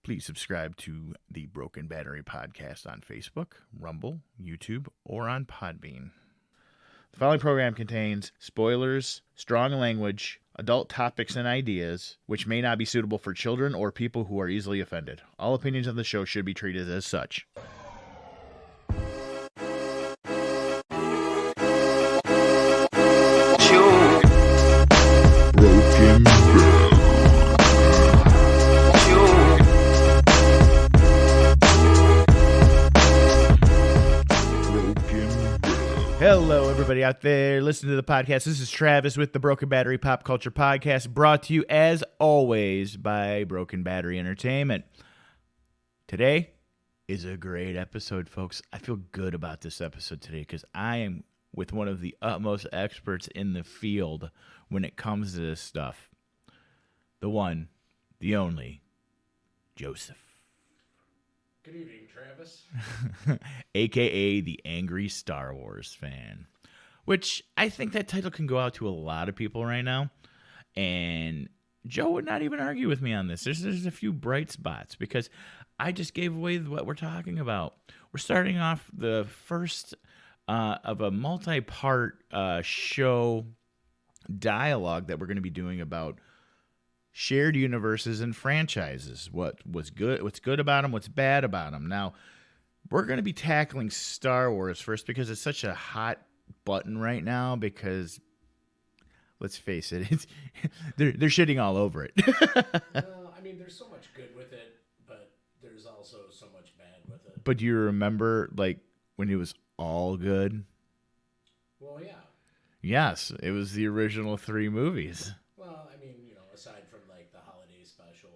Please subscribe to the Broken Battery Podcast on Facebook, Rumble, YouTube, or on Podbean. The following program contains spoilers, strong language, adult topics and ideas, which may not be suitable for children or people who are easily offended. All opinions on the show should be treated as such. Broken Hello, everybody out there listening to the podcast. This is Travis with the Broken Battery Pop Culture Podcast, brought to you, as always, by Broken Battery Entertainment. Today is a great episode, folks. I feel good about this episode today because I am with one of the utmost experts in the field when it comes to this stuff. The one, the only, Joseph. Good evening, Travis. A.K.A. the Angry Star Wars Fan. Which I think that title can go out to a lot of people right now. And Joe would not even argue with me on this. There's a few bright spots because I just gave away what we're talking about. We're starting off the first of a multi-part show dialogue that we're going to be doing about shared universes and franchises. What's good about them, what's bad about them. Now, we're going to be tackling Star Wars first because it's such a hot button right now because, let's face it, they're shitting all over it. Well, I mean, there's so much good with it, but there's also so much bad with it. But do you remember, like, when it was all good? Well, yeah. Yes, it was the original 3 movies. Well, I mean, aside from, like, the holiday special.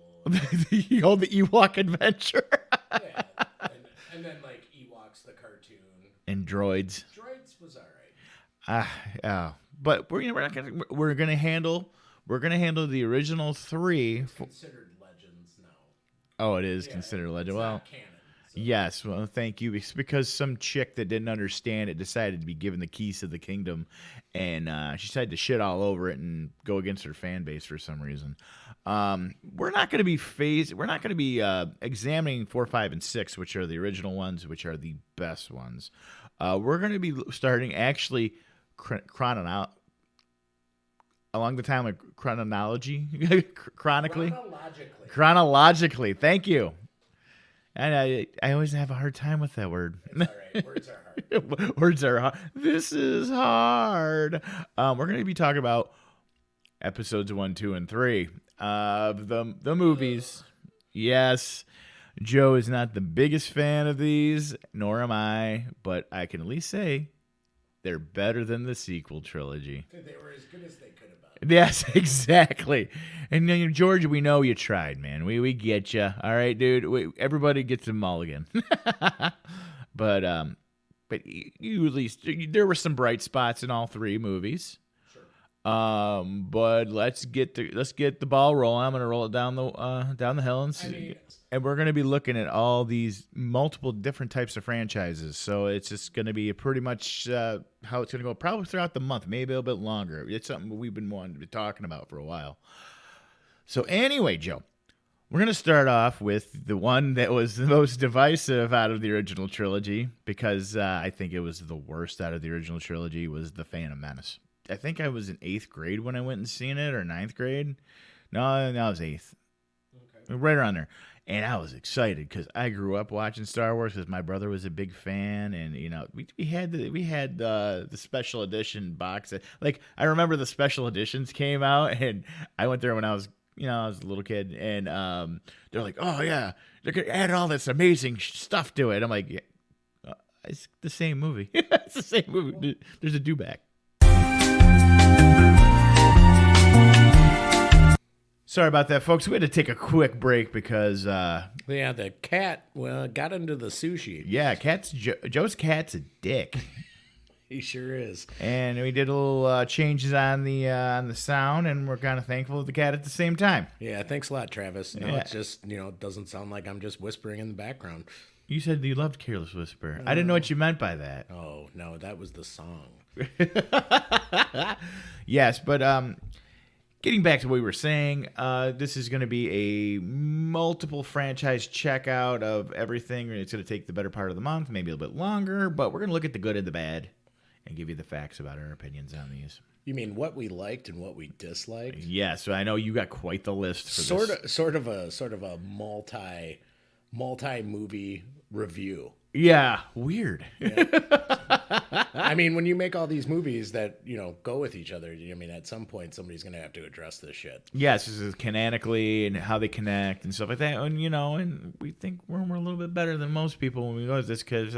the Ewok adventure. Yeah, and then, like, Ewoks, the cartoon. And Droids. Droids was all right. But we're gonna handle the original 3. It's considered legends now. Oh, it is considered legend. It's Well, not canon. So. yes. Well, thank you. It's because some chick that didn't understand it decided to be given the keys to the kingdom, and she decided to shit all over it and go against her fan base for some reason. We're not going to be examining 4, 5, and 6, which are the original ones, which are the best ones. We're going to be starting actually along the time of chronologically. Thank you. And I always have a hard time with that word. It's all right. Words are hard. Words are hard. This is hard. We're going to be talking about episodes 1, 2, and 3 of the movies. Yes, Joe is not the biggest fan of these, nor am I, but I can at least say they're better than the sequel trilogy. They were as good as they could have been. Yes, exactly. And George, we know you tried, man. We get you. All right, dude. Everybody gets a mulligan. But you at least there were some bright spots in all 3 movies. Sure. But let's get the ball rolling. I'm gonna roll it down the hill and see. And we're going to be looking at all these multiple different types of franchises. So it's just going to be pretty much how it's going to go probably throughout the month, maybe a little bit longer. It's something we've been wanting to be talking about for a while. So anyway, Joe, we're going to start off with the one that was the most divisive out of the original trilogy because I think it was the worst out of the original trilogy was The Phantom Menace. I think I was in 8th grade when I went and seen it, or 9th grade. No, I was 8th. Okay. Right around there. And I was excited because I grew up watching Star Wars because my brother was a big fan, and we had the special edition box. Like I remember the special editions came out, and I went there when I was I was a little kid, and they're like, oh yeah, they're gonna add all this amazing stuff to it. I'm like, yeah, it's the same movie. It's the same movie. There's a dewback. Sorry about that, folks. We had to take a quick break because... the cat got into the sushi. Yeah, Joe's cat's a dick. He sure is. And we did a little changes on the sound, and we're kind of thankful for the cat at the same time. Yeah, thanks a lot, Travis. No, it's just, it doesn't sound like I'm just whispering in the background. You said you loved Careless Whisper. I didn't know what you meant by that. Oh, no, that was the song. Yes, but... Getting back to what we were saying, this is going to be a multiple franchise checkout of everything. It's going to take the better part of the month, maybe a little bit longer, but we're going to look at the good and the bad and give you the facts about our opinions on these. You mean what we liked and what we disliked? Yeah, so I know you got quite the list for this. Sort of a multi movie review. Yeah, weird. Yeah. I mean, when you make all these movies that, you know, go with each other, I mean, at some point somebody's going to have to address this shit. Yes, this is canonically and how they connect and stuff like that. And, you know, and we think we're a little bit better than most people when we go to this because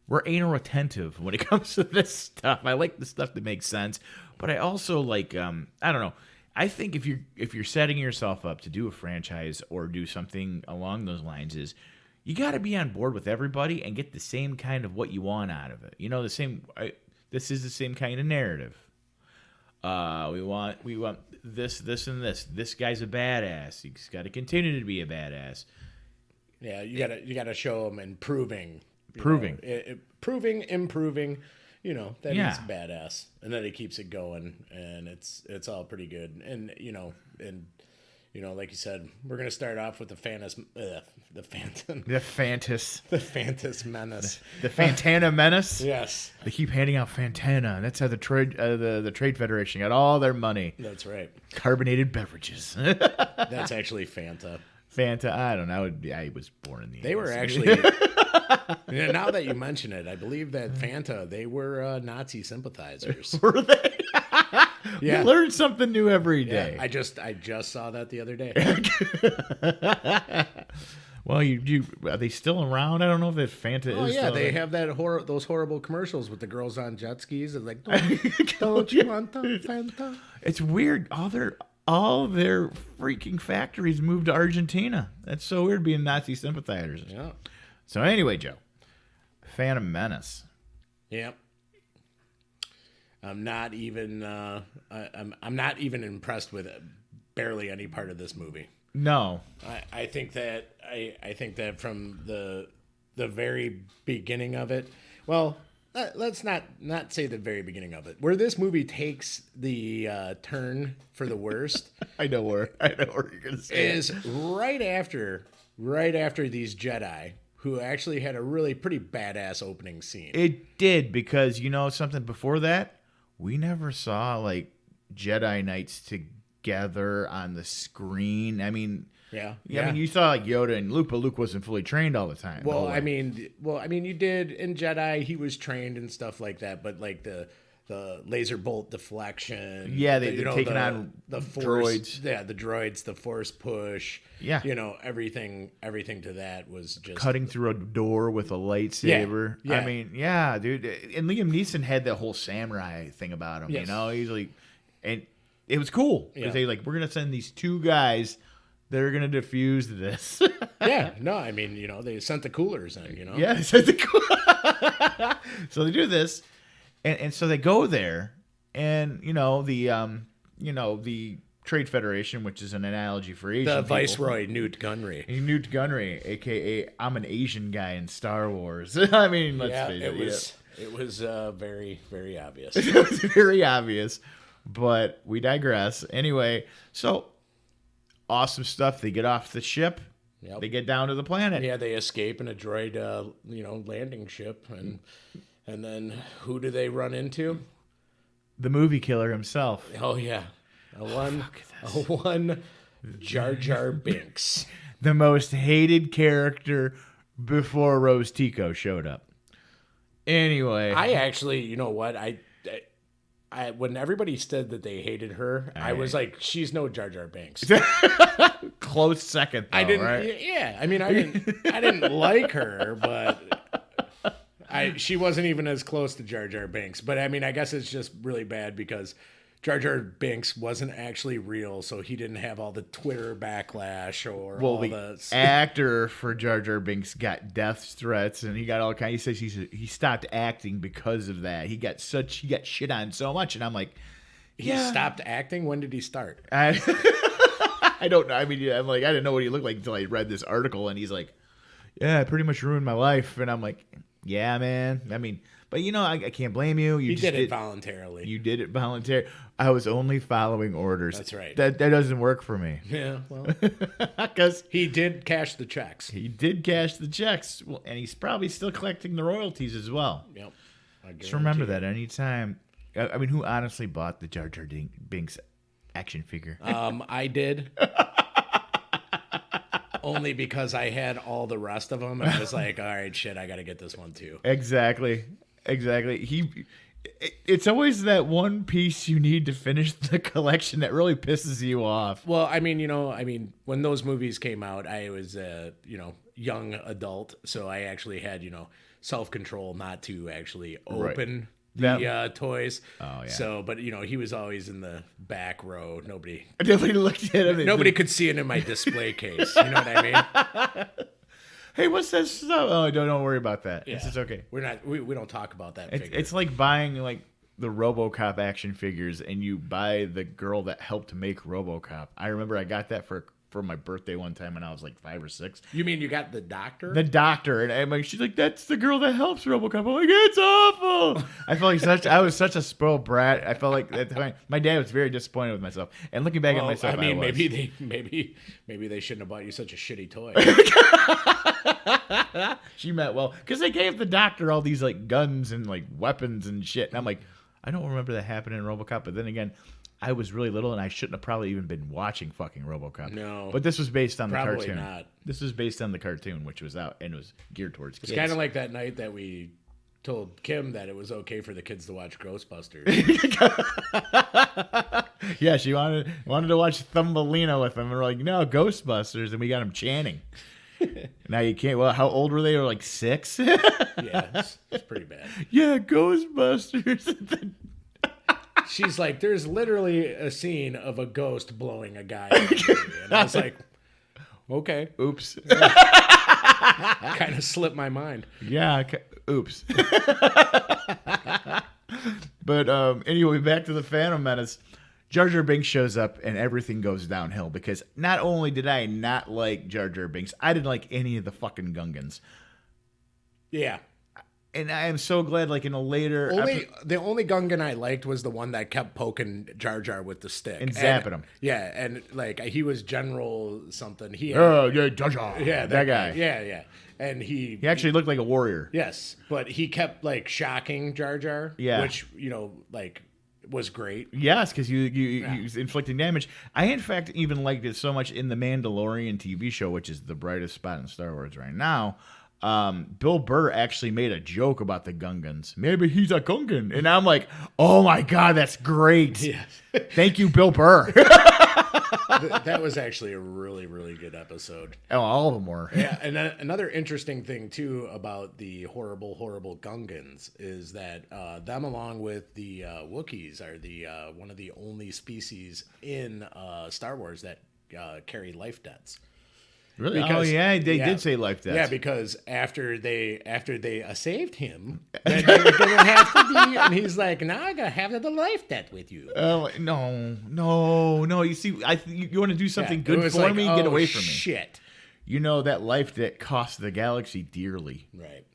we're anal retentive when it comes to this stuff. I like the stuff that makes sense, but I also like, I don't know. I think if you're setting yourself up to do a franchise or do something along those lines is you got to be on board with everybody and get the same kind of what you want out of it. You know, this is the same kind of narrative. We want this, and this. This guy's a badass. He's got to continue to be a badass. Yeah, you gotta show him improving, you know, that he's badass, and that he keeps it going, and it's all pretty good. And you know, like you said, we're gonna start off with the Phantom Menace, the Fantana Menace. Yes, they keep handing out Fantana. That's how the Trade Federation got all their money. That's right. Carbonated beverages. That's actually Fanta. Fanta, I don't know. I was born in the 80s. They were actually. Now that you mention it, I believe that Fanta, they were Nazi sympathizers. Were they? Yeah. You learn something new every day. Yeah, I just saw that the other day. Well, are they still around? I don't know if that Fanta is. Oh yeah, still they have those horrible commercials with the girls on jet skis. It's like, don't you want the Fanta? It's weird. All their freaking factories moved to Argentina. That's so weird being Nazi sympathizers. Yeah. So anyway, Joe, Phantom Menace. Yep. I'm not even impressed with barely any part of this movie. No. I think that from the very beginning of it. Well, let's not say the very beginning of it. Where this movie takes the turn for the worst. I know where you're gonna say is right after these Jedi, who actually had a really pretty badass opening scene. It did, because you know something, before that, we never saw like Jedi Knights together on the screen. I mean, yeah. I mean, you saw like Yoda and Luke, but Luke wasn't fully trained all the time. Well, I mean, you did in Jedi. He was trained and stuff like that, but like the laser bolt deflection. Yeah, they're taking on the force, droids. Yeah, the droids, the force push. Yeah, you know, everything to that was just cutting through a door with a lightsaber. Yeah. I mean, yeah, dude. And Liam Neeson had that whole samurai thing about him. Yes. You know, he's like, and it was cool because they like, we're gonna send these two guys that are gonna defuse this. Yeah, no, I mean, you know, they sent the coolers in. You know, yeah, they sent the coolers. So they do this. And so they go there, and the Trade Federation, which is an analogy for Asian people. Viceroy Newt Gunray. Newt Gunray, a.k.a. I'm an Asian guy in Star Wars. I mean, let's face it. It was very, very obvious. It was very obvious, but we digress. Anyway, so awesome stuff. They get off the ship. Yep. They get down to the planet. Yeah, they escape in a droid, landing ship, and then who do they run into? The movie killer himself. Oh yeah, a one Jar Jar Binks, the most hated character before Rose Tico showed up. Anyway, I actually, you know what, I when everybody said that they hated her, I was like, she's no Jar Jar Binks. Close second, though, I didn't. Right? Yeah, I mean, I didn't like her, but. She wasn't even as close to Jar Jar Binks, but I mean, I guess it's just really bad because Jar Jar Binks wasn't actually real, so he didn't have all the Twitter backlash or all the actor for Jar Jar Binks got death threats, and he got all kind. He says he stopped acting because of that. He got shit on so much, and I'm like, he stopped acting. When did he start? I don't know. I mean, I'm like, I didn't know what he looked like until I read this article, and he's like, yeah, I pretty much ruined my life, and I'm like. Yeah, man. I mean, But I can't blame you. You He just did it voluntarily. You did it voluntarily. I was only following orders. That's right. That doesn't work for me. Yeah, well, Because he did cash the checks. he did cash the checks, well, and he's probably still collecting the royalties as well. Yep. Just remember that anytime. I mean, who honestly bought the Jar Jar Binks action figure? I did. Only because I had all the rest of them, and I was like, all right, shit, I got to get this one too. Exactly. It's always that one piece you need to finish the collection that really pisses you off. Well, I mean, when those movies came out, I was a, young adult, so I actually had, self-control not to actually open the toys. Oh, yeah. So, but, he was always in the back row. Nobody looked at him. Nobody could see it in my display case. You know what I mean? Hey, what's that stuff? Oh, don't worry about that. Yeah. It's just okay. We don't talk about that figure. It's like buying like the RoboCop action figures, and you buy the girl that helped make RoboCop. I remember I got that for my birthday one time when I was like 5 or 6. You mean you got the doctor? The doctor, and I'm like, she's like, that's the girl that helps RoboCop. I'm like, it's awful. I felt like I was such a spoiled brat. I felt like at the time, my dad was very disappointed with myself. And looking back at myself, I mean, was. maybe they shouldn't have bought you such a shitty toy. She meant well, because they gave the doctor all these like guns and like weapons and shit, and I'm like, I don't remember that happening in RoboCop. But then again, I was really little, and I shouldn't have probably even been watching fucking RoboCop. No, but this was based on the probably cartoon. Not. This was based on the cartoon, which was out and it was geared towards kids. It's kind of like that night that we told Kim that it was okay for the kids to watch Ghostbusters. Yeah, she wanted to watch Thumbelina with them, and we're like, no, Ghostbusters, and we got them chanting. Now you can't. Well, how old were they? They were like 6. Yeah, it's pretty bad. Yeah, Ghostbusters. She's like, there's literally a scene of a ghost blowing a guy up, and I was like, okay, oops. Kind of slipped my mind. Yeah, oops. But anyway, back to the Phantom Menace. Jar Jar Binks shows up and everything goes downhill because not only did I not like Jar Jar Binks, I didn't like any of the fucking Gungans. Yeah. And I am so glad, like in a later... The only Gungan I liked was the one that kept poking Jar Jar with the stick. And zapping him. Yeah, and like he was General something. Yeah, Jar Jar. Yeah, that guy. Yeah. And he actually looked like a warrior. Yes, but he kept like shocking Jar Jar. Yeah. Which, like... was great. Yes, because you was inflicting damage. I, in fact, even liked it so much in the Mandalorian TV show, which is the brightest spot in Star Wars right now. Bill Burr actually made a joke about the Gungans. Maybe he's a Gungan. And I'm like, oh my God, that's great. Yes. Thank you, Bill Burr. That was actually a really, really good episode. Oh, all of them were. Yeah, and another interesting thing, too, about the horrible, horrible Gungans is that them, along with the Wookiees, are the one of the only species in Star Wars that carry life debts. Really? Because, they did say life debts. Yeah, because after they saved him, then they were going to have to be, and he's like, now I got to have the life debt with you. No. You see, you want to do something good for me? Get away from me. Shit. You know that life debt costs the galaxy dearly. Right.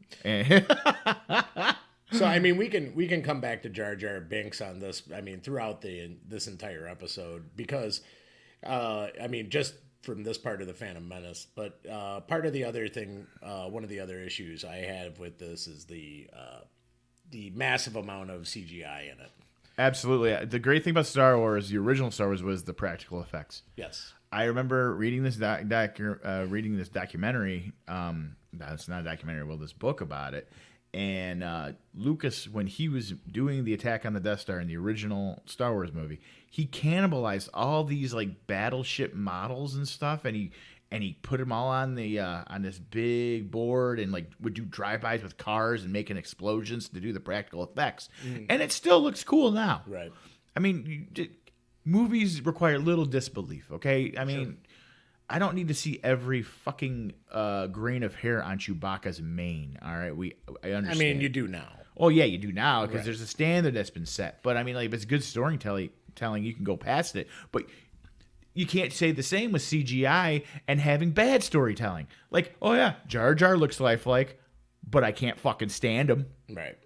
So, I mean, we can come back to Jar Jar Binks on this, I mean, throughout this entire episode, because, I mean, just from this part of the Phantom Menace, but part of the other thing, one of the other issues I have with this is the massive amount of CGI in it. Absolutely. The great thing about Star Wars, the original Star Wars, was the practical effects. Yes. I remember reading this reading this documentary. That's not a documentary. Well, this book about it. And Lucas, when he was doing the attack on the Death Star in the original Star Wars movie, he cannibalized all these like battleship models and stuff, and he put them all on the on this big board and like would do drive-bys with cars and making explosions to do the practical effects. And it still looks cool now. Right. I mean, movies require little disbelief. Okay. I mean. Sure. I don't need to see every fucking grain of hair on Chewbacca's mane. All right, I understand. I mean, you do now. Oh yeah, you do now because there's a standard that's been set. But I mean, like, if it's good storytelling, you can go past it. But you can't say the same with CGI and having bad storytelling. Like, oh yeah, Jar Jar looks lifelike, but I can't fucking stand him. Right.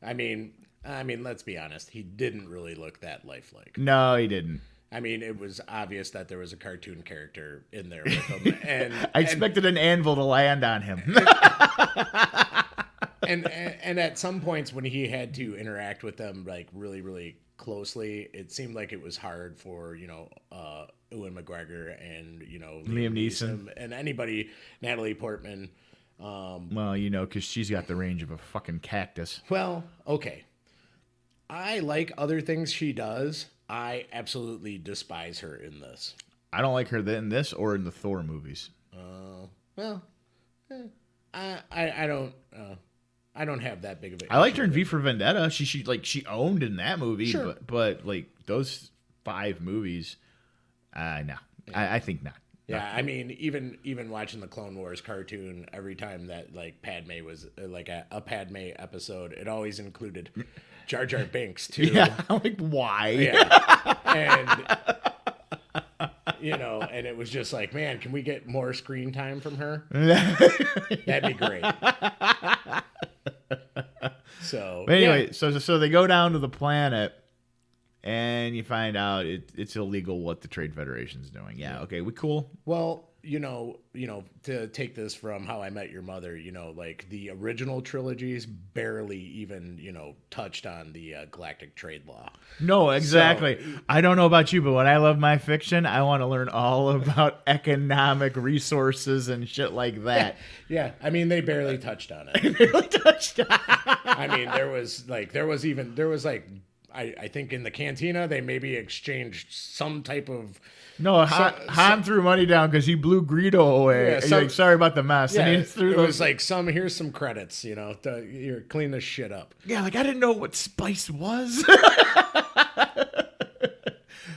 I mean, let's be honest. He didn't really look that lifelike. No, he didn't. I mean, it was obvious that there was a cartoon character in there with him, and I expected an anvil to land on him. and at some points when he had to interact with them like really, really closely, it seemed like it was hard for Ewan McGregor and Liam Neeson and anybody, Natalie Portman. Well, because she's got the range of a fucking cactus. Well, okay. I like other things she does. I absolutely despise her in this. I don't like her in this or in the Thor movies. I don't. I don't have that big of a. I liked her in V for Vendetta. She owned in that movie, sure. but like those 5 movies, no, yeah. I think not. Yeah, I mean, even watching the Clone Wars cartoon, every time that like Padme was like a Padme episode, it always included Jar Jar Binks too. Yeah, I'm like, why? Yeah, and and it was just like, man, can we get more screen time from her? That'd be great. So, but anyway, yeah. so they go down to the planet, and you find out it's illegal what the Trade Federation's doing. Yeah, okay, we cool. Well, to take this from How I Met Your Mother, like the original trilogies barely even, touched on the galactic trade law. No, exactly. So, I don't know about you, but when I love my fiction, I want to learn all about economic resources and shit like that. Yeah, I mean, they barely touched on it. I mean, there was I think in the cantina they maybe exchanged some type of. No, Han threw money down because he blew Greedo away. Yeah, like, sorry about the mess. Yeah, and he threw was like here's some credits, to clean this shit up. Yeah, like I didn't know what spice was.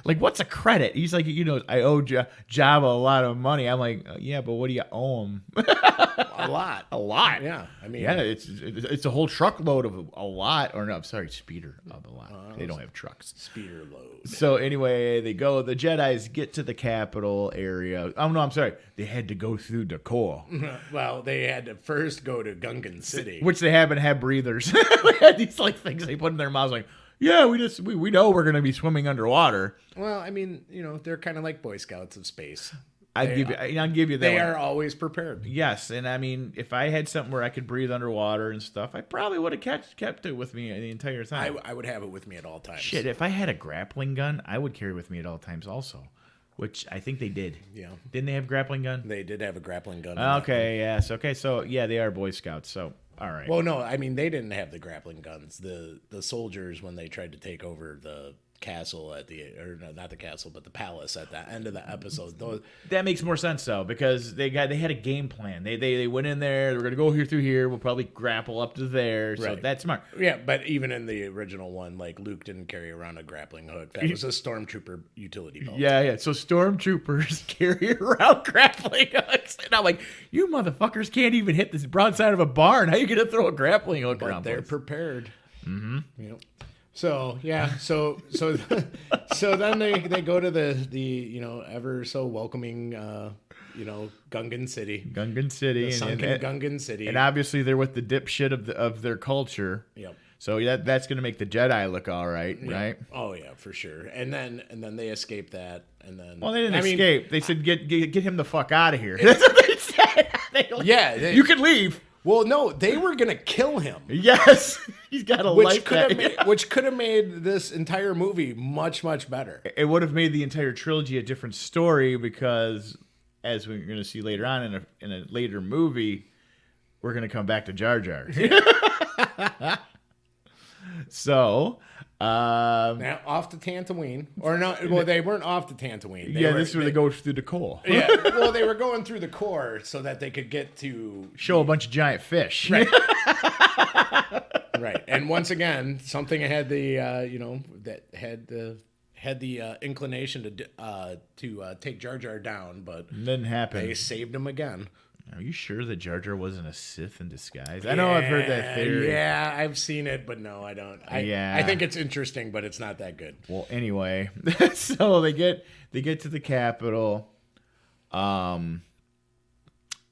Like, what's a credit? He's like, I owe Jabba a lot of money. I'm like, yeah, but what do you owe him? A lot. A lot. Yeah. I mean, yeah, it's a whole truckload of a lot. Or no, I'm sorry, speeder of a lot. They don't have trucks. Speeder load. So anyway, the Jedis get to the capital area. Oh, no, I'm sorry. They had to go through Dakor. Well, they had to first go to Gungan City. Which they haven't had breathers. They had these like things they put in their mouths like, yeah, we know we're going to be swimming underwater. Well, I mean, they're kind of like Boy Scouts of space. I'll give you that. They are always prepared. Yes, and I mean, if I had something where I could breathe underwater and stuff, I probably would have kept it with me the entire time. I would have it with me at all times. Shit, if I had a grappling gun, I would carry it with me at all times also, which I think they did. Yeah. Didn't they have a grappling gun? They did have a grappling gun. Okay, yes. Okay, so yeah, they are Boy Scouts, so all right. Well, no, I mean, they didn't have the grappling guns. The soldiers, when they tried to take over the castle not the castle, but the palace at the end of the episode. That makes more sense though, because they had a game plan. They went in there. They were gonna go through here. We'll probably grapple up to there. So that's smart. Yeah, but even in the original one, like Luke didn't carry around a grappling hook. That was a stormtrooper utility belt. Yeah. So stormtroopers carry around grappling hooks, and I'm like, you motherfuckers can't even hit this broadside of a barn. How are you gonna throw a grappling hook around? They're prepared. Mm-hmm. Yep. So yeah, so then they go to the ever so welcoming Gungan City, the sunken Gungan City, and obviously they're with the dipshit of their culture. Yep. So that's gonna make the Jedi look all right, right? Oh yeah, for sure. And then they escape that, and then they didn't escape. They said get him the fuck out of here. That's what they said. You can leave. Well, no, they were gonna kill him. Yes, he's got a life. Which could have made this entire movie much, much better. It would have made the entire trilogy a different story because, as we're going to see later on in a later movie, we're going to come back to Jar Jar. So. Now off to Tatooine, or no? Well, they weren't off to Tatooine. This is where they go through the core. Yeah, well, they were going through the core so that they could get to show a bunch of giant fish. Right. Right, and once again, something had the that had the inclination to take Jar Jar down, but it didn't happen. They saved him again. Are you sure that Jar Jar wasn't a Sith in disguise? I know I've heard that theory. Yeah, I've seen it, but no, I don't. I think it's interesting, but it's not that good. Well, anyway, so they get to the capital, and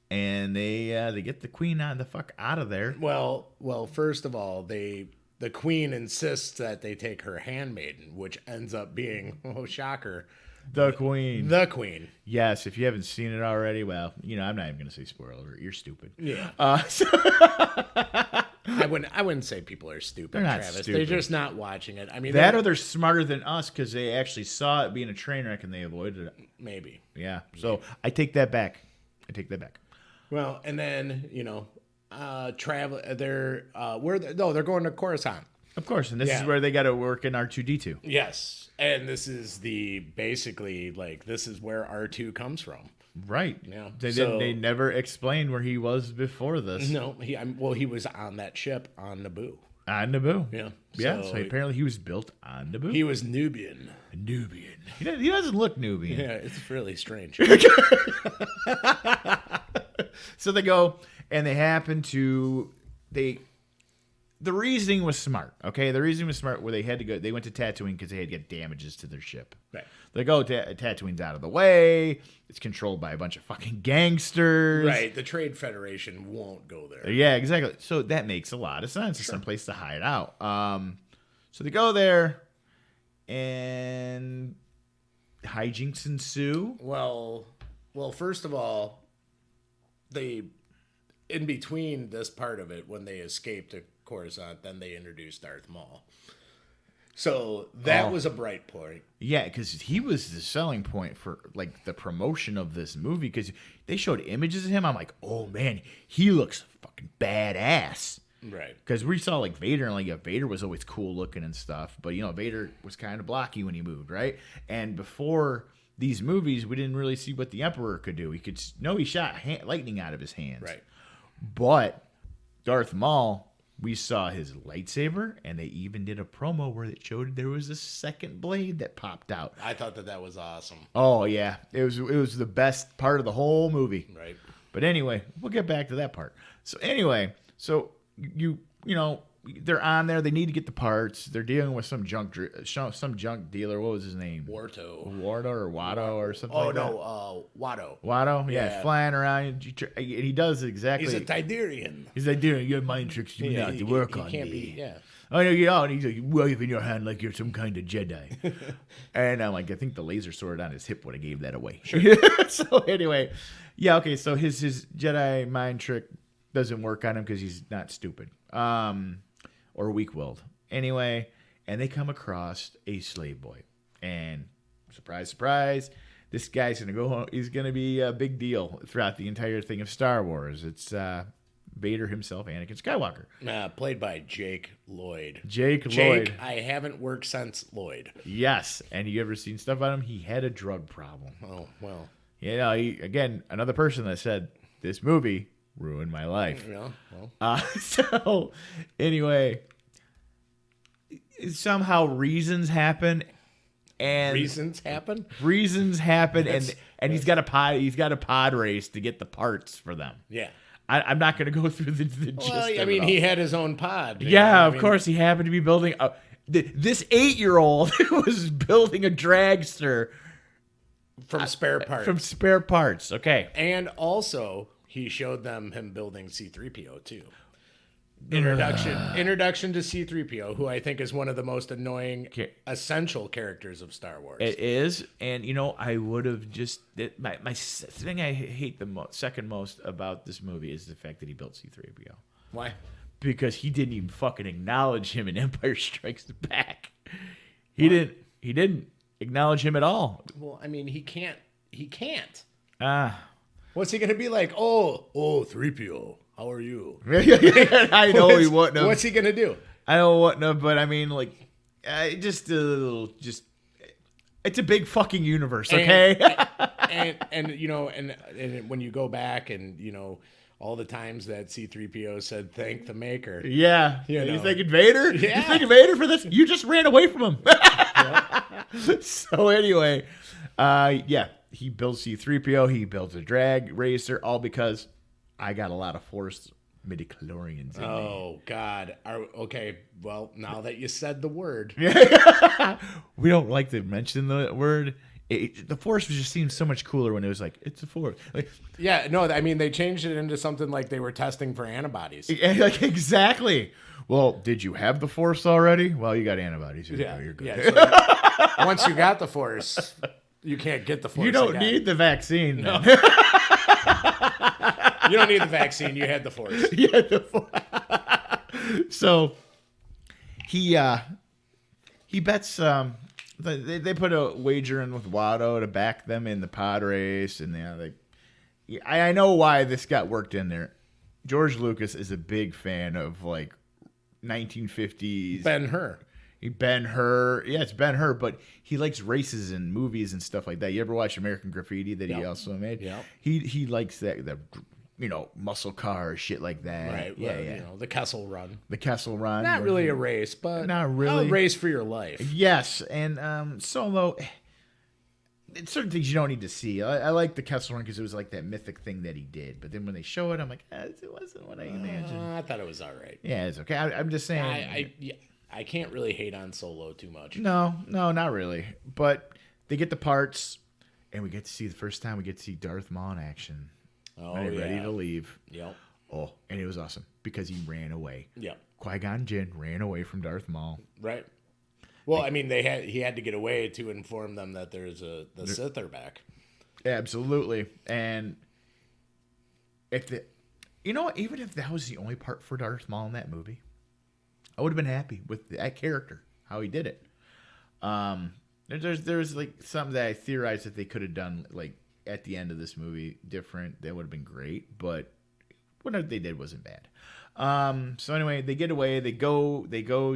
they get the queen the fuck out of there. Well, first of all, they the queen insists that they take her handmaiden, which ends up being, oh shocker, The Queen. the queen. Yes, if you haven't seen it already, well, I'm not even going to say spoiler alert. You're stupid. Yeah. So I wouldn't say people are stupid, They're not Travis. stupid. They're just not watching it. I mean, or they're smarter than us because they actually saw it being a train wreck and they avoided it. maybe. Yeah. So I take that back. Well, and then travel. They're they're going to Coruscant. Of course, and this is where they got to work in R2D2. Yes, and this is basically this is where R2 comes from. Right. Yeah. They never explained where he was before this. No, he was on that ship on Naboo. On Naboo. Yeah. Yeah. So apparently he was built on Naboo. He was Nubian. He doesn't look Nubian. Yeah, it's really strange. So they go and they happen to the reasoning was smart. Okay, the reasoning was smart where they had to go. They went to Tatooine because they had to get damages to their ship. Right. They go Tatooine's out of the way. It's controlled by a bunch of fucking gangsters. Right. The Trade Federation won't go there. Yeah, exactly. So that makes a lot of sense. It's some place to hide out. So they go there, and hijinks ensue. Well, first of all, in between this part of it, when they escaped to Coruscant, then they introduced Darth Maul. So that was a bright point. Yeah, because he was the selling point for the promotion of this movie. Because they showed images of him, I'm like, oh man, he looks fucking badass. Right. Because we saw Vader, and Vader was always cool looking and stuff, but Vader was kind of blocky when he moved, right? And before these movies, we didn't really see what the Emperor could do. He shot lightning out of his hands, Right? But Darth Maul, we saw his lightsaber, and they even did a promo where it showed there was a second blade that popped out. I thought that was awesome. Oh yeah, it was the best part of the whole movie. Right. But anyway, we'll get back to that part. So anyway, they're on there. They need to get the parts. They're dealing with some junk dealer. What was his name? Wardo or Watto or something. Oh like no, Watto. Watto. Yeah, flying around. He does exactly. He's a Tidarian. He's like, dude, your mind tricks you not to work on can't me. be. Yeah. Oh no, and he's like, waving your hand like you're some kind of Jedi. And I'm like, I think the laser sword on his hip would have gave that away. Sure. So anyway, yeah, okay. So his Jedi mind trick doesn't work on him because he's not stupid. Or weak-willed. Anyway, and they come across a slave boy. And surprise, surprise, this guy's going to go home. He's going to be a big deal throughout the entire thing of Star Wars. It's Vader himself, Anakin Skywalker. Played by Jake Lloyd. Jake Lloyd. I haven't worked since Lloyd. Yes. And you ever seen stuff about him? He had a drug problem. Oh, well. Again, another person that said, this movie ruined my life. Yeah, well. So, anyway, somehow reasons happen, and reasons happen, and he's got a pod race to get the parts for them. Yeah, I'm not going to go through the gist. Well, I mean, he had his own pod. Yeah, of course, he happened to be building this 8-year-old was building a dragster from spare parts. Okay, and also. He showed them him building C-3PO too. Introduction to C-3PO, who I think is one of the most annoying, essential characters of Star Wars. It is, and I would have just my thing I hate the second most about this movie is the fact that he built C-3PO. Why? Because he didn't even fucking acknowledge him in Empire Strikes Back. He didn't acknowledge him at all. Well, I mean, he can't. What's he gonna be like? Oh, 3PO, how are you? I know he wouldn't have. What's he gonna do? I know what, but I mean, just it's a big fucking universe, okay? And when you go back and all the times that C-3PO said thank the maker. Yeah, you thinking Vader? Yeah. You thinking Vader for this? You just ran away from him. So anyway, yeah. He built C-3PO. He built a drag racer, all because I got a lot of forced midichlorians in me. Oh, God. Okay, well, now that you said the word. We don't like to mention the word. the Force just seemed so much cooler when it was like, it's a Force. Like, Yeah, no, I mean, they changed it into something like they were testing for antibodies. like exactly. Well, did you have the Force already? Well, you got antibodies. You're good. Yeah, so once you got the Force, you can't get the Force. You don't again. need the vaccine. No. You don't need the vaccine. You had the Force. Yeah, so he bets. They put a wager in with Watto to back them in the pod race, and I know why this got worked in there. George Lucas is a big fan of like 1950s Ben-Hur. Ben-Hur. Yeah, it's Ben-Hur, but he likes races and movies and stuff like that. You ever watch American Graffiti that he also made? Yeah. He likes that muscle car shit like that. Right. Yeah, Well, yeah. the Kessel Run. The Kessel Run. Not really a race, but Not really. a race for your life. Yes, and Solo. It's certain things you don't need to see. I like the Kessel Run because it was like that mythic thing that he did. But then when they show it, I'm like, it wasn't what I imagined. I thought it was all right. Yeah, it's okay. I'm just saying. I can't really hate on Solo too much. No, not really. But they get the parts, and we get to see the first time we get to see Darth Maul in action. Oh, Ready to leave. Yep. Oh, and it was awesome because he ran away. Yep. Qui-Gon Jinn ran away from Darth Maul. Right. Well, I mean, he had to get away to inform them that the Sith are back. Absolutely. And even if that was the only part for Darth Maul in that movie, I would have been happy with that character, how he did it. There's like something that I theorized that they could have done like at the end of this movie different. That would have been great, but whatever they did wasn't bad. So anyway, they get away. They go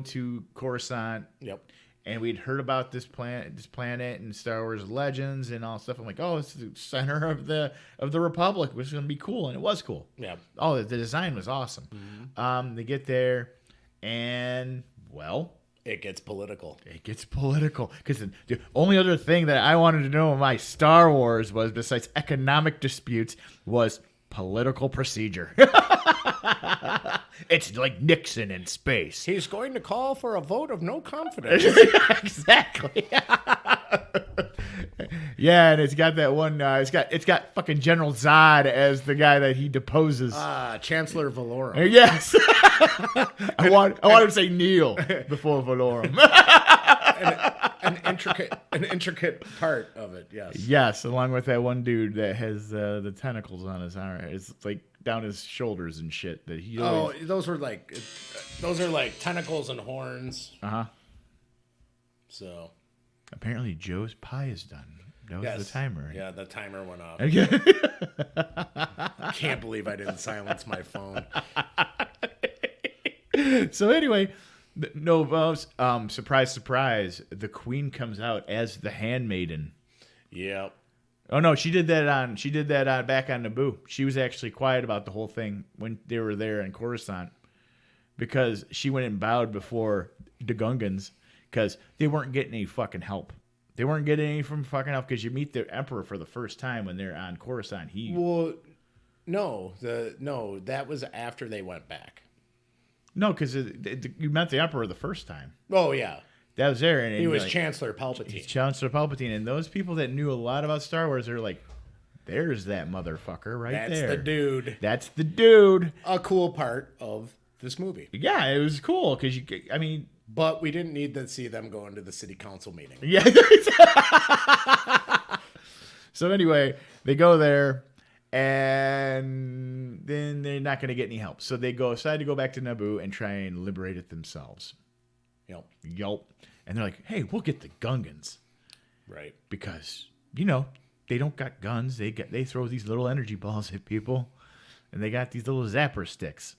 to Coruscant. Yep. And we'd heard about this planet and Star Wars Legends and all stuff. I'm like, oh, it's the center of the Republic, which is going to be cool, and it was cool. Yeah. Oh, the design was awesome. Mm-hmm. They get there, and well, it gets political. It gets political because the only other thing that I wanted to know in my Star Wars was, besides economic disputes, was political procedure. It's like Nixon in space. He's going to call for a vote of no confidence. Exactly. Yeah, and it's got that one. It's got fucking General Zod as the guy that he deposes. Chancellor Valorum. Yes. I want him to say Neil before Valorum. An intricate part of it. Yes. Yes, along with that one dude that has the tentacles on his arm. It's like down his shoulders and shit. That he. Those are like tentacles and horns. So. Apparently, Joe's pie is done. That was the timer. Yeah, the timer went off. Okay. I can't believe I didn't silence my phone. So anyway, surprise, surprise, the Queen comes out as the handmaiden. Yep. Oh no, she did that back on Naboo. She was actually quiet about the whole thing when they were there in Coruscant because she went and bowed before the Gungans because they weren't getting any fucking help. They weren't getting any from fucking help because you meet the Emperor for the first time when they're on Coruscant. No, that was after they went back. No, because you met the Emperor the first time. Oh yeah. That was there. And he was Chancellor Palpatine. Chancellor Palpatine. And those people that knew a lot about Star Wars, they're like, there's that motherfucker right there. That's the dude. That's the dude. A cool part of this movie. Yeah, it was cool because but we didn't need to see them go into the city council meeting. Yeah. So anyway, they go there, and then they're not going to get any help. So they decide to go back to Naboo and try and liberate it themselves. Yelp. And they're like, hey, we'll get the Gungans. Right. Because, they don't got guns. They throw these little energy balls at people. And they got these little zapper sticks.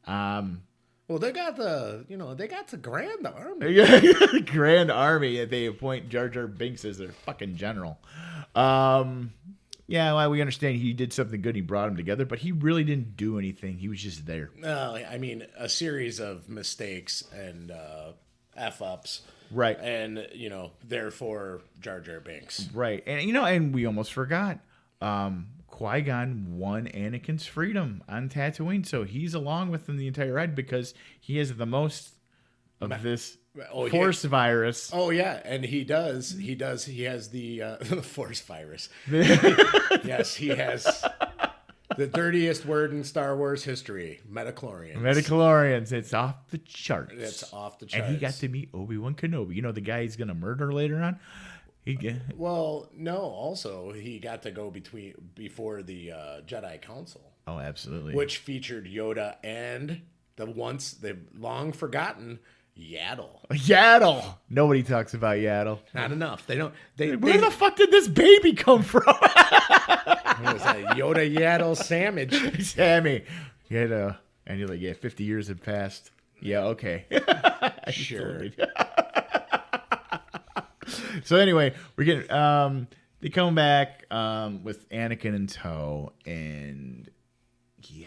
Well, they got the Grand Army. Yeah, the Grand Army. They appoint Jar Jar Binks as their fucking general. Yeah, well, we understand he did something good. He brought them together, but he really didn't do anything. He was just there. No, I mean, a series of mistakes and F-ups. Right. And, therefore, Jar Jar Binks. Right. And, and we almost forgot. Qui-Gon won Anakin's freedom on Tatooine, so he's along with him the entire ride because he has the most of this Force virus. Oh yeah, and he does. He has the the force virus. Yes, he has the dirtiest word in Star Wars history: metachlorians. Metachlorians. It's off the charts. It's off the charts. And he got to meet Obi-Wan Kenobi. You know, the guy he's gonna murder later on. Well, no. Also, he got to go before the Jedi Council. Oh, absolutely. Which featured Yoda and the long forgotten Yaddle. Yaddle. Nobody talks about Yaddle. Not enough. Where the fuck did this baby come from? It was a Yoda Yaddle sandwich. Sammy. And you're like, yeah, 50 years have passed. Yeah, okay. Sure. So anyway, we're getting they come back with Anakin in tow, and yeah.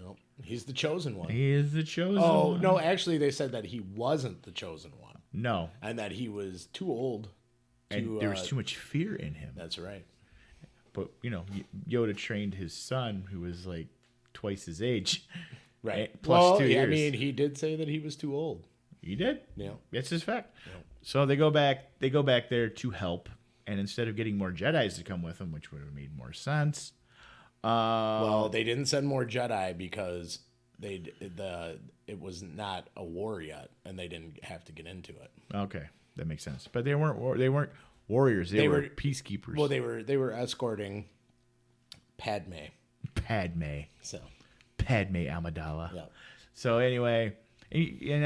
Well, he's the chosen one. He is the chosen one. Oh, no, actually they said that he wasn't the chosen one. No. And that he was too old. And there was too much fear in him. That's right. But, you know, Yoda trained his son, who was like twice his age. Right. Plus 2 years. I mean, he did say that he was too old. He did? Yeah. That's his fact. Yeah. So they go back there to help, and instead of getting more Jedis to come with them, which would have made more sense. Well, they didn't send more Jedi because it was not a war yet, and they didn't have to get into it. Okay, that makes sense. But they weren't warriors. They were peacekeepers. Well, they were escorting Padme. So Padme Amidala. Yeah. So anyway, and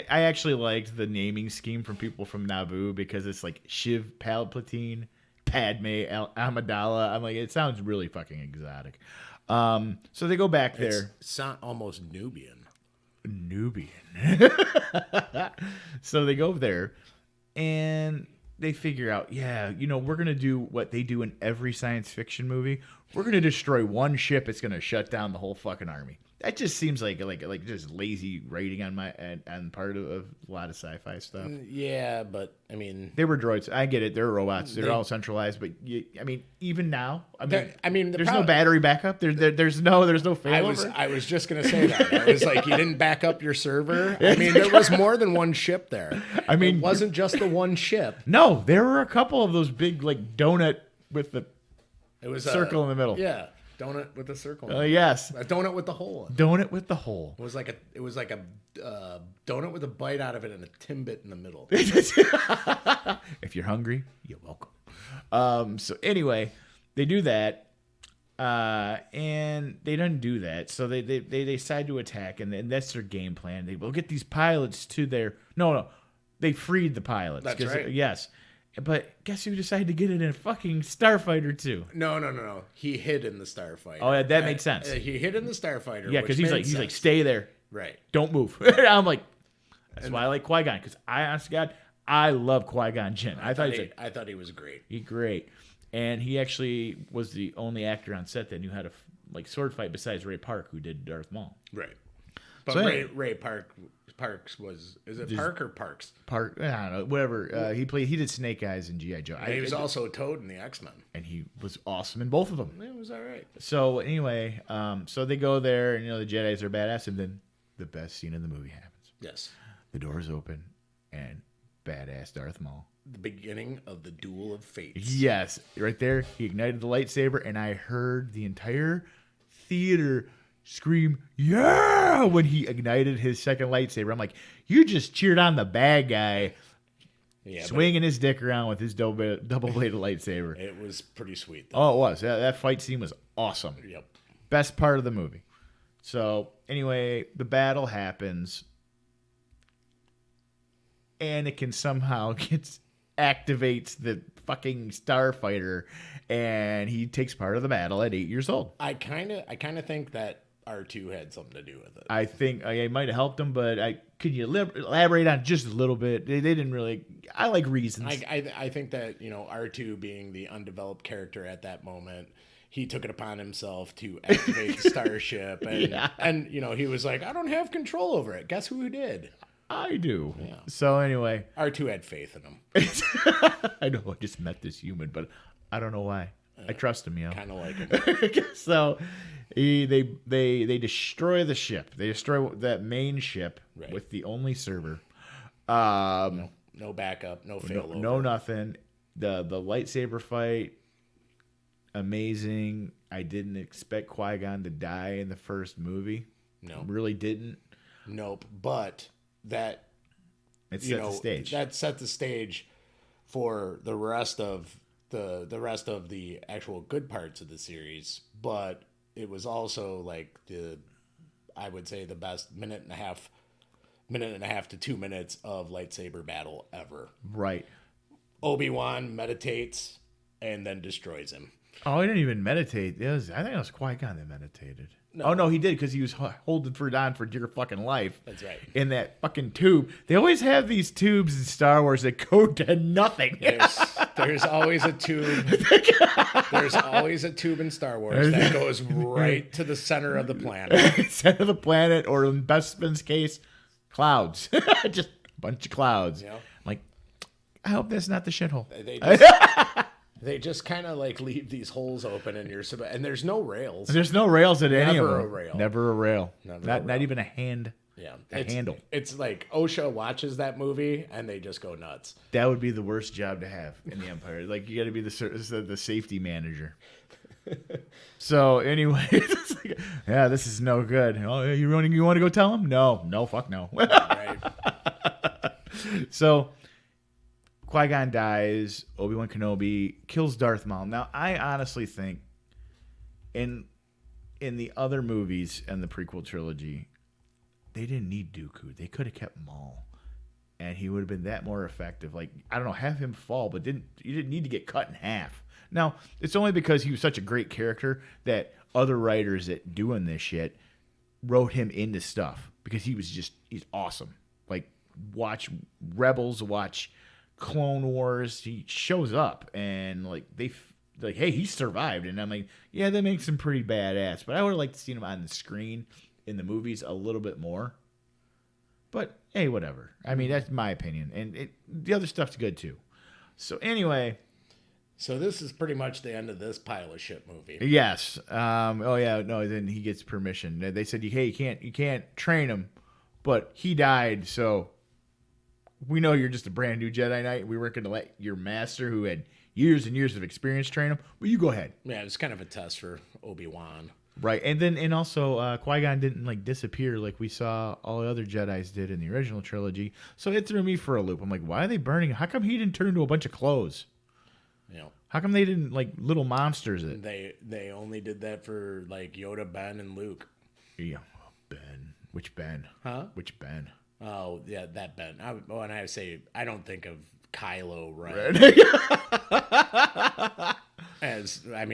I actually liked the naming scheme from people from Naboo because it's like Shiv Palpatine, Padme Amidala. I'm like, it sounds really fucking exotic. So they go back there. It's almost Nubian. So they go there, and they figure out, yeah, you know, we're going to do what they do in every science fiction movie. We're going to destroy one ship. It's going to shut down the whole fucking army. That just seems like just lazy writing on part of a lot of sci-fi stuff. Yeah, but I mean, they were droids. I get it. They're robots. They're all centralized. But I mean, even now, there's no battery backup. There's no failover. I was just gonna say that. I was like, you didn't back up your server. I mean, there was more than one ship there. I mean, it wasn't just the one ship. No, there were a couple of those big like donut with the circle in the middle. Yeah. Donut with a circle. Yes. A donut with the hole. Donut with the hole. It was like a donut with a bite out of it and a Timbit in the middle. If you're hungry, you're welcome. So anyway, they do that, and they don't do that. So they decide to attack, and that's their game plan. They will get these pilots to their no. They freed the pilots. That's right. Yes. But guess who decided to get it in a fucking starfighter too? No. He hid in the starfighter. Oh, yeah, that makes sense. He hid in the starfighter. Yeah, because he's like, stay there. Right. Don't move. I'm like, that's why I like Qui-Gon, because honest to God, I love Qui-Gon Jinn. I thought he was great. He's great, and he actually was the only actor on set that knew how to sword fight besides Ray Park, who did Darth Maul. Right. But so Ray Parks was it Park or Parks? Park, I don't know, whatever. He did Snake Eyes in G.I. Joe. He was also Toad in the X-Men, and he was awesome in both of them. It was all right. So anyway, so they go there, and the Jedis are badass, and then the best scene in the movie happens. Yes, the doors open, and badass Darth Maul. The beginning of the Duel of Fates. Yes, right there, he ignited the lightsaber, and I heard the entire theater scream, yeah, when he ignited his second lightsaber. I'm like, you just cheered on the bad guy, swinging his dick around with his double-bladed lightsaber. It was pretty sweet, though. Oh, it was. That fight scene was awesome. Yep. Best part of the movie. So, anyway, the battle happens. Anakin somehow activates the fucking starfighter, and he takes part of the battle at 8 years old. I kind of think that R2 had something to do with it. I think I might have helped him, but could you elaborate on it just a little bit? They didn't really. I like reasons. I think that R2 being the undeveloped character at that moment, he took it upon himself to activate the starship, and he was like, I don't have control over it. Guess who did? I do. Yeah. So anyway, R2 had faith in him. I know. I just met this human, but I don't know why. I trust him. Kind of like him. So. They destroy the ship. They destroy that main ship with the only server. No backup, no failover. No nothing. The lightsaber fight, amazing. I didn't expect Qui-Gon to die in the first movie. No. Really didn't. Nope. But that It set the stage. That set the stage for the rest of the actual good parts of the series. But it was also like I would say the best minute and a half to 2 minutes of lightsaber battle ever. Right. Obi-Wan meditates and then destroys him. Oh, he didn't even meditate. I think it was Qui-Gon that meditated. No. Oh, no, he did because he was holding for Don for dear fucking life. That's right. In that fucking tube. They always have these tubes in Star Wars that go to nothing. There's always a tube. There's always a tube in Star Wars that goes right to the center of the planet. Center of the planet, or in Bespin's case, clouds. Just a bunch of clouds. Yeah. Like, I hope that's not the shithole. They just kind of like leave these holes open, and there's no rails. There's no rails at any of them. Never a rail. Never a rail. Not Not even a hand. Yeah, handle. It's like OSHA watches that movie and they just go nuts. That would be the worst job to have in the Empire. Like, you got to be the safety manager. So anyway, it's like, yeah, this is no good. Oh, you want to go tell him? No, fuck no. Right. So Qui-Gon dies. Obi-Wan Kenobi kills Darth Maul. Now, I honestly think in the other movies and the prequel trilogy, they didn't need Dooku. They could have kept Maul, and he would have been that more effective. Like, I don't know, have him fall, but you didn't need to get cut in half. Now, it's only because he was such a great character that other writers that doing this shit wrote him into stuff because he's awesome. Like, watch Rebels, watch Clone Wars. He shows up and hey, he survived, and I'm like, yeah, that makes him pretty badass. But I would have liked to see him on the screen in the movies a little bit more. But hey, whatever. I mean, that's my opinion, and the other stuff's good too. So anyway. So this is pretty much the end of this pile of shit movie. Yes. Oh yeah. No. Then he gets permission. They said, "Hey, you can't train him," but he died. So we know you're just a brand new Jedi Knight. We weren't going to let your master, who had years and years of experience, train him. But you go ahead. Yeah, it's kind of a test for Obi-Wan. Right, and also Qui-Gon didn't disappear like we saw all the other Jedis did in the original trilogy. So it threw me for a loop. I'm like, why are they burning? How come he didn't turn into a bunch of clothes? How come they didn't little monsters it? They only did that for Yoda, Ben, and Luke. Yeah, Ben. Which Ben? Huh? Which Ben? Oh yeah, that Ben. And I say I don't think of Kylo Ren.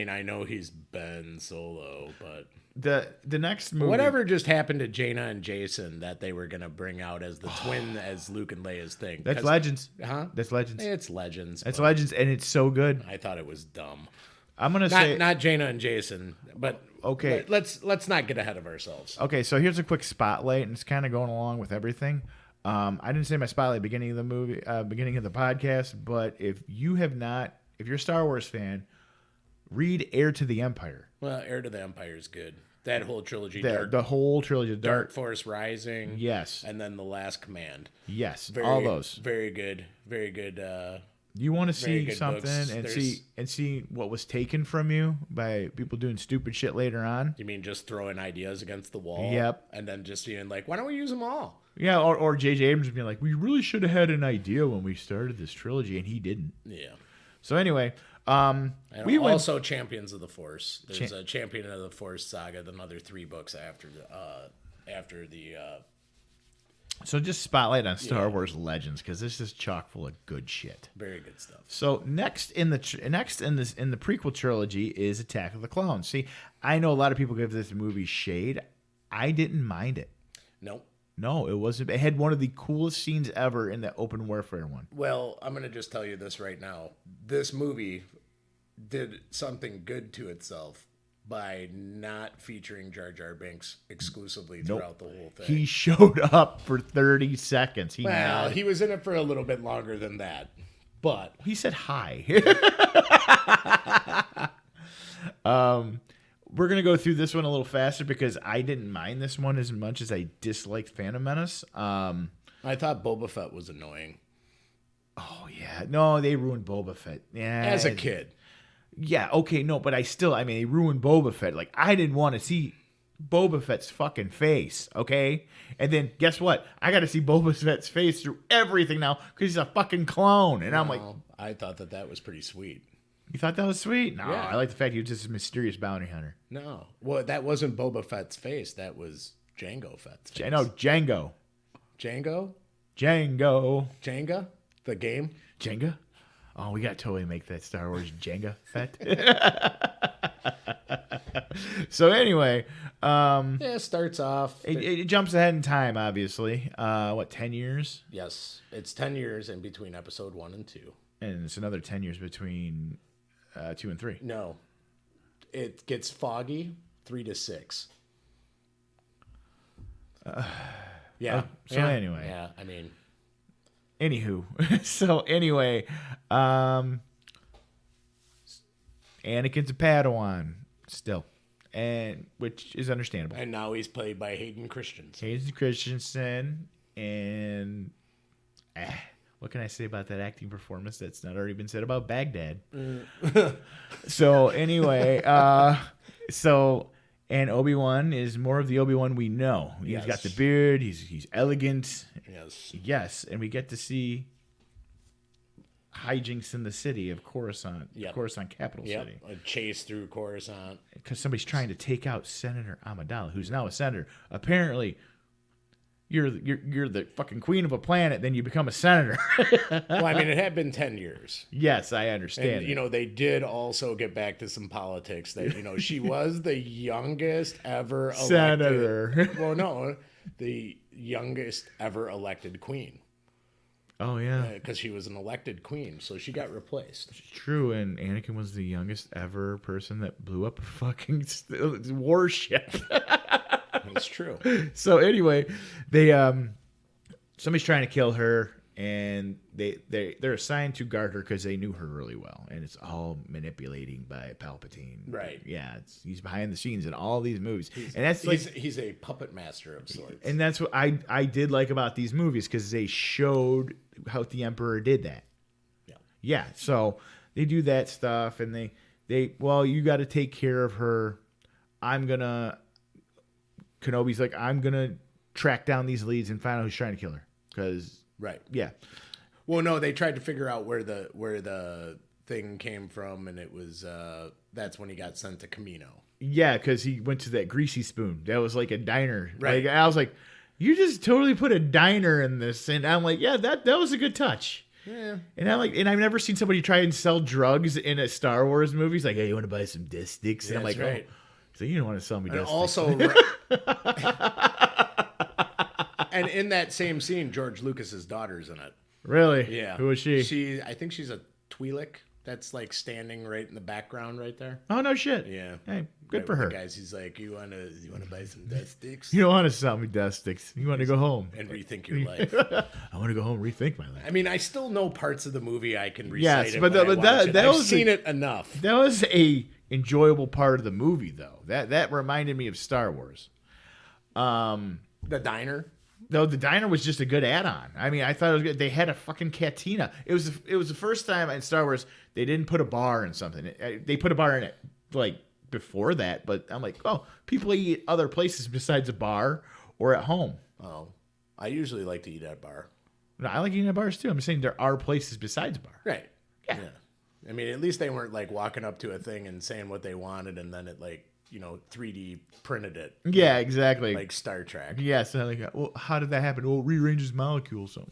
I know he's Ben Solo, but the next movie. Whatever just happened to Jaina and Jason that they were gonna bring out as the twin as Luke and Leia's thing. That's Legends. Huh? That's Legends. It's Legends. It's Legends, and it's so good. I thought it was dumb. I'm gonna say not Jaina and Jason, but okay. Let's not get ahead of ourselves. Okay, so here's a quick spotlight, and it's kind of going along with everything. I didn't say my spotlight at the beginning of the movie, beginning of the podcast, but if you're a Star Wars fan, read Heir to the Empire. Well, Heir to the Empire is good. That whole trilogy. The whole trilogy. Dark Force Rising. Yes. And then The Last Command. Yes. All those. Very good. Very good. You want to see something and see what was taken from you by people doing stupid shit later on? You mean just throwing ideas against the wall? Yep. And then just being like, why don't we use them all? Yeah, or J.J. Abrams being like, we really should have had an idea when we started this trilogy, and he didn't. Yeah. So anyway, and also Champions of the Force. There's a Champion of the Force saga, another 3 books after the. So just spotlight on Star Wars Legends, because this is chock full of good shit. Very good stuff. So next in the prequel trilogy is Attack of the Clones. See, I know a lot of people give this movie shade. I didn't mind it. Nope. No, it wasn't. It had one of the coolest scenes ever in the open warfare one. Well, I'm going to just tell you this right now. This movie did something good to itself by not featuring Jar Jar Binks exclusively throughout the whole thing. He showed up for 30 seconds. He was in it for a little bit longer than that. But he said hi. We're going to go through this one a little faster because I didn't mind this one as much as I disliked Phantom Menace. I thought Boba Fett was annoying. Oh yeah, no, they ruined Boba Fett. Yeah, As a kid. Yeah, okay, no, but they ruined Boba Fett. Like, I didn't want to see Boba Fett's fucking face, okay? And then, guess what? I got to see Boba Fett's face through everything now because he's a fucking clone. And I'm like... I thought that was pretty sweet. You thought that was sweet? No, Yeah. I like the fact he was just a mysterious bounty hunter. No. Well, that wasn't Boba Fett's face. That was Jango Fett's face. No, Django. Django? Django. Jenga? The game? Jenga? Oh, we got to totally make that Star Wars Jenga Fett. So anyway, it starts off. It jumps ahead in time, obviously. 10 years? Yes, it's 10 years in between episode 1 and 2. And it's another 10 years between 2 and 3. No, it gets foggy 3 to 6. Yeah. Anyway. Yeah, I mean. Anywho. Anakin's a Padawan still. And which is understandable. And now he's played by Hayden Christensen. And what can I say about that acting performance that's not already been said about Baghdad? So anyway, and Obi-Wan is more of the Obi-Wan we know. He's got the beard. He's elegant. Yes, and we get to see hijinks in the city of Coruscant, Coruscant capital city. A chase through Coruscant. Because somebody's trying to take out Senator Amidala, who's now a senator. Apparently, you're the fucking queen of a planet, then you become a senator. Well, I mean, it had been 10 years. Yes, I understand. And, they did also get back to some politics that, she was the youngest ever elected. Senator. Well, no, the youngest ever elected queen. Oh, yeah. Because she was an elected queen, so she got replaced. True, and Anakin was the youngest ever person that blew up a fucking warship. That's true. So anyway, somebody's trying to kill her, and they're assigned to guard her because they knew her really well, and it's all manipulating by Palpatine. Right. Yeah, he's behind the scenes in all these movies, he's a puppet master of sorts. And that's what I did like about these movies because they showed how the Emperor did that. Yeah. So they do that stuff, and they you got to take care of her. Kenobi's like, I'm gonna track down these leads and find out who's trying to kill her. Right. Yeah. Well, no, they tried to figure out where the thing came from, and it was that's when he got sent to Camino. Yeah, because he went to that greasy spoon. That was like a diner. Right. Like, I was like, you just totally put a diner in this, and I'm like, yeah, that was a good touch. Yeah. And I've never seen somebody try and sell drugs in a Star Wars movie. He's like, hey, you want to buy some death sticks? And I'm like, right. Oh, so you don't want to sell me death sticks? Also. And in that same scene, George Lucas's daughter's in it. Really? Yeah. Who is she? I think she's a Twi'lek. That's like standing right in the background right there. Oh, no shit. Yeah. Hey, good for her. Guys, he's like, you want to buy some death sticks? You don't want to sell me death sticks. You want to go home and rethink your life. I want to go home and rethink my life. I mean, I still know parts of the movie I can recite. Yes, but I've seen it enough. That was a enjoyable part of the movie, though. That reminded me of Star Wars. The diner. No, the diner was just a good add-on. I mean, I thought it was good. They had a fucking cantina. It was the first time in Star Wars they didn't put a bar in something. They put a bar in it like before that, but I'm like, oh, people eat other places besides a bar or at home. Oh, I usually like to eat at a bar. No, I like eating at bars too. I'm saying there are places besides a bar. Right. Yeah. I mean, at least they weren't like walking up to a thing and saying what they wanted, and then it like 3D printed it. Yeah, exactly. Like Star Trek. Yes. Yeah, so well, how did that happen? Well, it rearranges molecules. So,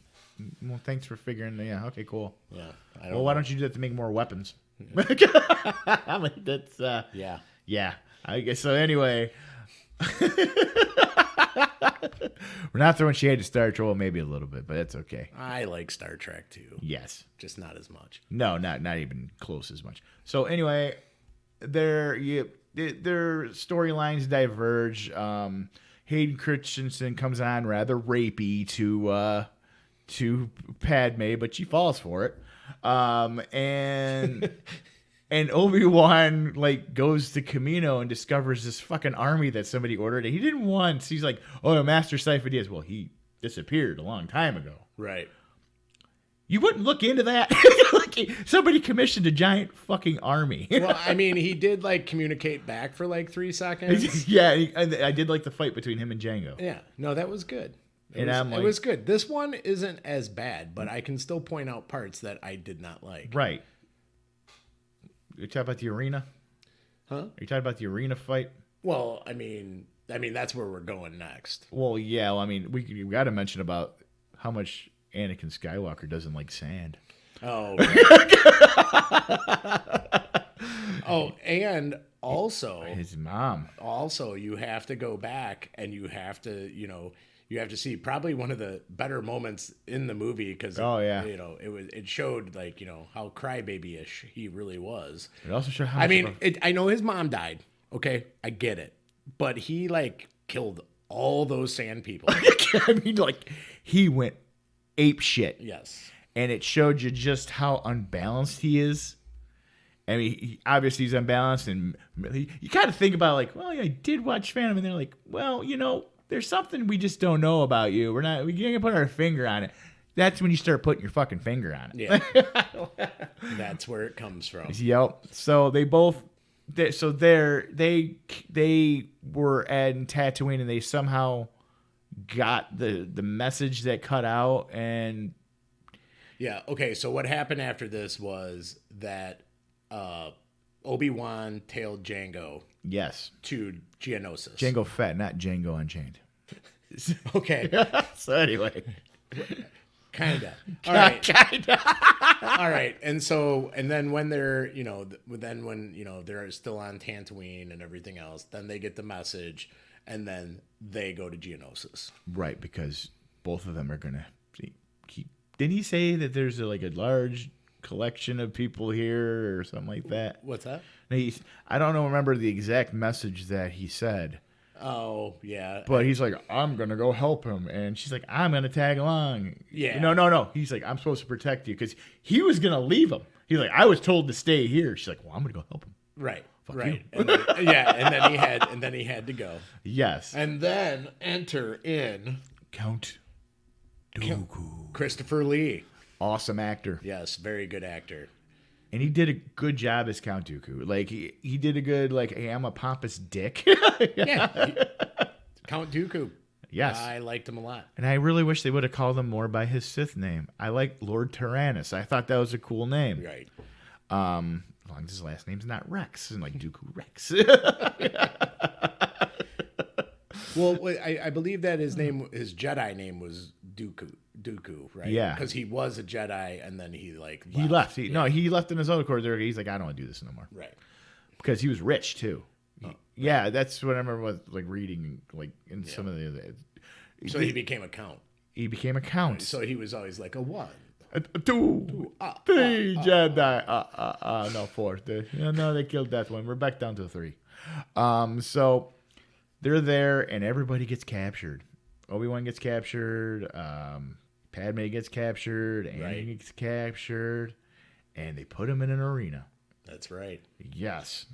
well, thanks for figuring. Yeah. Okay. Cool. Yeah. Why don't you do that to make more weapons? I mean, that's. Yeah. Yeah. I guess so. Anyway, we're not throwing shade to Star Trek. Well, maybe a little bit, but that's okay. I like Star Trek too. Yes. Just not as much. No, not even close as much. So anyway, their storylines diverge. Hayden Christensen comes on rather rapey to Padme, but she falls for it. And Obi-Wan goes to Camino and discovers this fucking army that somebody ordered. He didn't want. He's like, oh, Master Sifo-Dyas. Well, he disappeared a long time ago. Right. You wouldn't look into that? Like, somebody commissioned a giant fucking army. Well, I mean, he did like communicate back for like 3 seconds. Yeah, I did like the fight between him and Django. Yeah. No, that was good. It And was good. This one isn't as bad, but I can still point out parts that I did not like. Right. You talking about the arena? Huh? Are you talking about the arena fight? Well, I mean that's where we're going next. Well, yeah. Well, I mean, we got to mention about how much Anakin Skywalker doesn't like sand. Oh. Oh, and also his mom. Also, you have to go back and you have to see probably one of the better moments in the movie because it showed like how crybaby-ish he really was. It also showed how. I know his mom died. Okay, I get it, but he like killed all those sand people. I mean, like he went ape shit. Yes, and it showed you just how unbalanced he is. I mean, obviously he's unbalanced, and you kind of think about like, well, yeah, I did watch Phantom, and they're like, well, there's something we just don't know about you. We can't put our finger on it. That's when you start putting your fucking finger on it. Yeah, that's where it comes from. Yep. So they both, they were at Tatooine, and they somehow got the message that cut out, and yeah. Okay. So what happened after this was that Obi-Wan tailed Django. Yes. To Geonosis. Django Fett, not Django Unchained. Okay. So anyway. Kinda. All right. Kinda. All right. And then when they're, they're still on Tatooine and everything else, then they get the message and then they go to Geonosis. Right. Because both of them are going to keep. Didn't he say that there's a large collection of people here or something like that? What's that? I don't remember the exact message that he said. Oh, yeah. But he's like, I'm going to go help him. And she's like, I'm going to tag along. Yeah. No. He's like, I'm supposed to protect you because he was going to leave him. He's like, I was told to stay here. She's like, well, I'm going to go help him. Right. Fuck right. You. And then he had to go. Yes. And then enter in Count Dooku. Christopher Lee. Awesome actor. Yes, very good actor. And he did a good job as Count Dooku. Like, he did a good, like, hey, I'm a pompous dick. Yeah. Count Dooku. Yes. I liked him a lot. And I really wish they would have called him more by his Sith name. I like Lord Tyrannus. I thought that was a cool name. Right. As long as his last name's not Rex. And like Dooku Rex. Well, I believe that his Jedi name was Dooku, right? Yeah. Because he was a Jedi and then he left. He left. He left in his own accord. He's like, I don't want to do this no more. Right. Because he was rich too. Oh. Yeah, that's what I remember was like reading like in some of the other. So he became a count. He became a count. So he was always like a 1. 2, 3 Jedi. No, 4. No, they killed that one. We're back down to 3. So they're there, and everybody gets captured. Obi-Wan gets captured. Padme gets captured. Anakin gets captured, and they put him in an arena. That's right. Yes,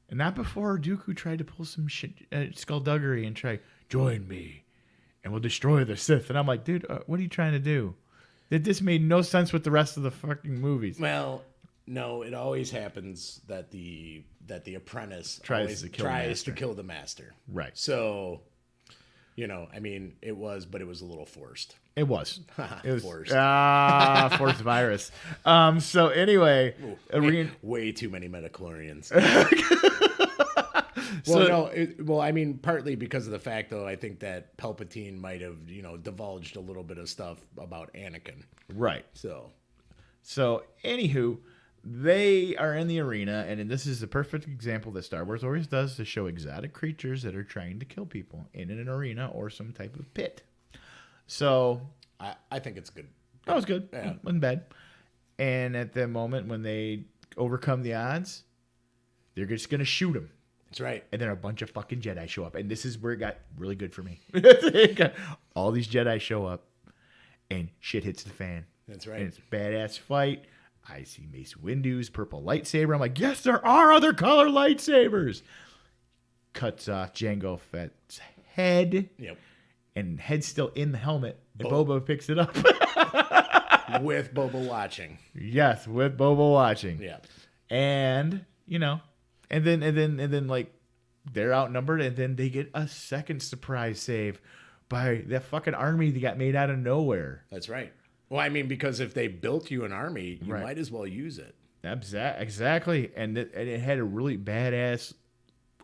and not before Dooku tried to pull some shit, skullduggery and try join me, and we'll destroy the Sith. And I'm like, dude, what are you trying to do? This made no sense with the rest of the fucking movies. Well, no, it always happens that the apprentice tries to kill the master. Right. So, it was a little forced. It was. It was forced. Forced virus. So anyway, way too many metachlorians. Partly because of the fact, though, I think that Palpatine might have, divulged a little bit of stuff about Anakin. Right. So, anywho, they are in the arena, and this is the perfect example that Star Wars always does to show exotic creatures that are trying to kill people in an arena or some type of pit. So I think it's good. That was good. Yeah. It wasn't bad. And at the moment when they overcome the odds, they're just going to shoot him. That's right. And then a bunch of fucking Jedi show up. And this is where it got really good for me. All these Jedi show up, and shit hits the fan. That's right. And it's a badass fight. I see Mace Windu's purple lightsaber. I'm like, yes, there are other color lightsabers. Cuts off Jango Fett's head. Yep. and head's still in the helmet, and Boba picks it up. With Boba watching. Yes, with Boba watching. Yeah. And, and then like they're outnumbered, and then they get a second surprise save by that fucking army that got made out of nowhere. That's right. Well, I mean, because if they built you an army, you might as well use it. Exactly. And it had a really badass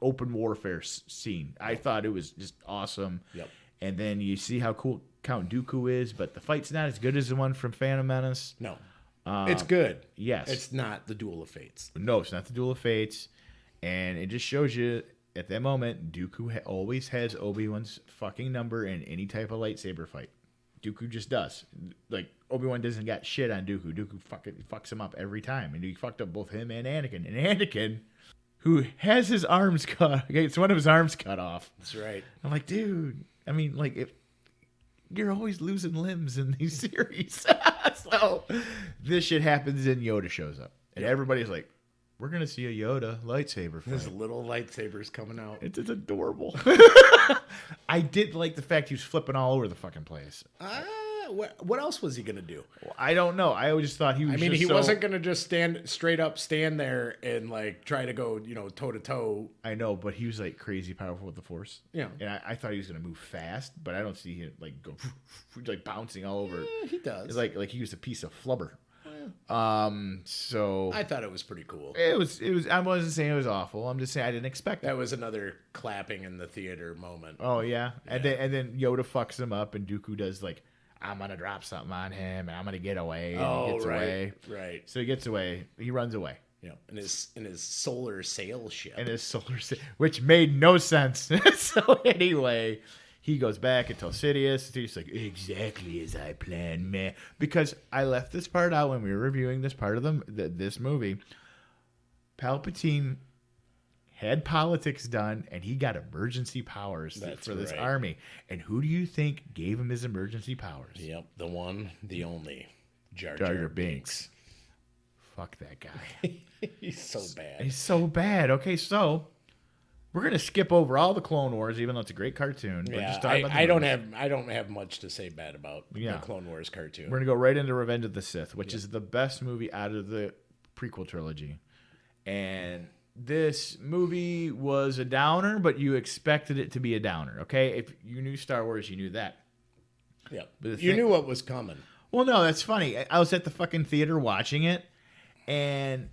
open warfare scene. I thought it was just awesome. Yep. And then you see how cool Count Dooku is, but the fight's not as good as the one from Phantom Menace. No. It's good. Yes. It's not the Duel of Fates. No, it's not the Duel of Fates. And it just shows you, at that moment, Dooku always has Obi-Wan's fucking number in any type of lightsaber fight. Dooku just does. Like, Obi-Wan doesn't got shit on Dooku. Dooku fucks him up every time. And he fucked up both him and Anakin. And Anakin, who has his arms cut, it's one of his arms cut off. That's right. I'm like, dude, I mean, like, if you're always losing limbs in these series. So this shit happens and Yoda shows up. And everybody's like, we're going to see a Yoda lightsaber fight. There's little lightsabers coming out. It's adorable. I did like the fact he was flipping all over the fucking place. What else was he going to do? Well, I don't know. I just thought he was he wasn't going to just stand there and like try to go, toe to toe. I know, but he was like crazy powerful with the Force. Yeah. And I thought he was going to move fast, but I don't see him like go like bouncing all over. He does. It's like he was a piece of flubber. So I thought it was pretty cool. It was. I wasn't saying it was awful. I'm just saying I didn't expect that. Was another clapping in the theater moment. Oh yeah. And then Yoda fucks him up, and Dooku does like, I'm gonna drop something on him, and I'm gonna get away. And he gets away. Right. So he gets away. He runs away. Yeah. In his solar sail ship. Which made no sense. So anyway, he goes back and tells Sidious. Sidious like, exactly as I planned, man. Because I left this part out when we were reviewing this part of this movie. Palpatine had politics done, and he got emergency powers for this army. And who do you think gave him his emergency powers? Yep, the one, the only, Jar Jar Binks. Fuck that guy. He's so bad. He's so bad. Okay, so we're gonna skip over all the Clone Wars, even though it's a great cartoon. Yeah, I don't have much to say bad about the Clone Wars cartoon. We're gonna go right into Revenge of the Sith, which is the best movie out of the prequel trilogy. And this movie was a downer, but you expected it to be a downer. Okay, if you knew Star Wars, you knew that. Yeah, you knew what was coming. Well, no, that's funny. I was at the fucking theater watching it, and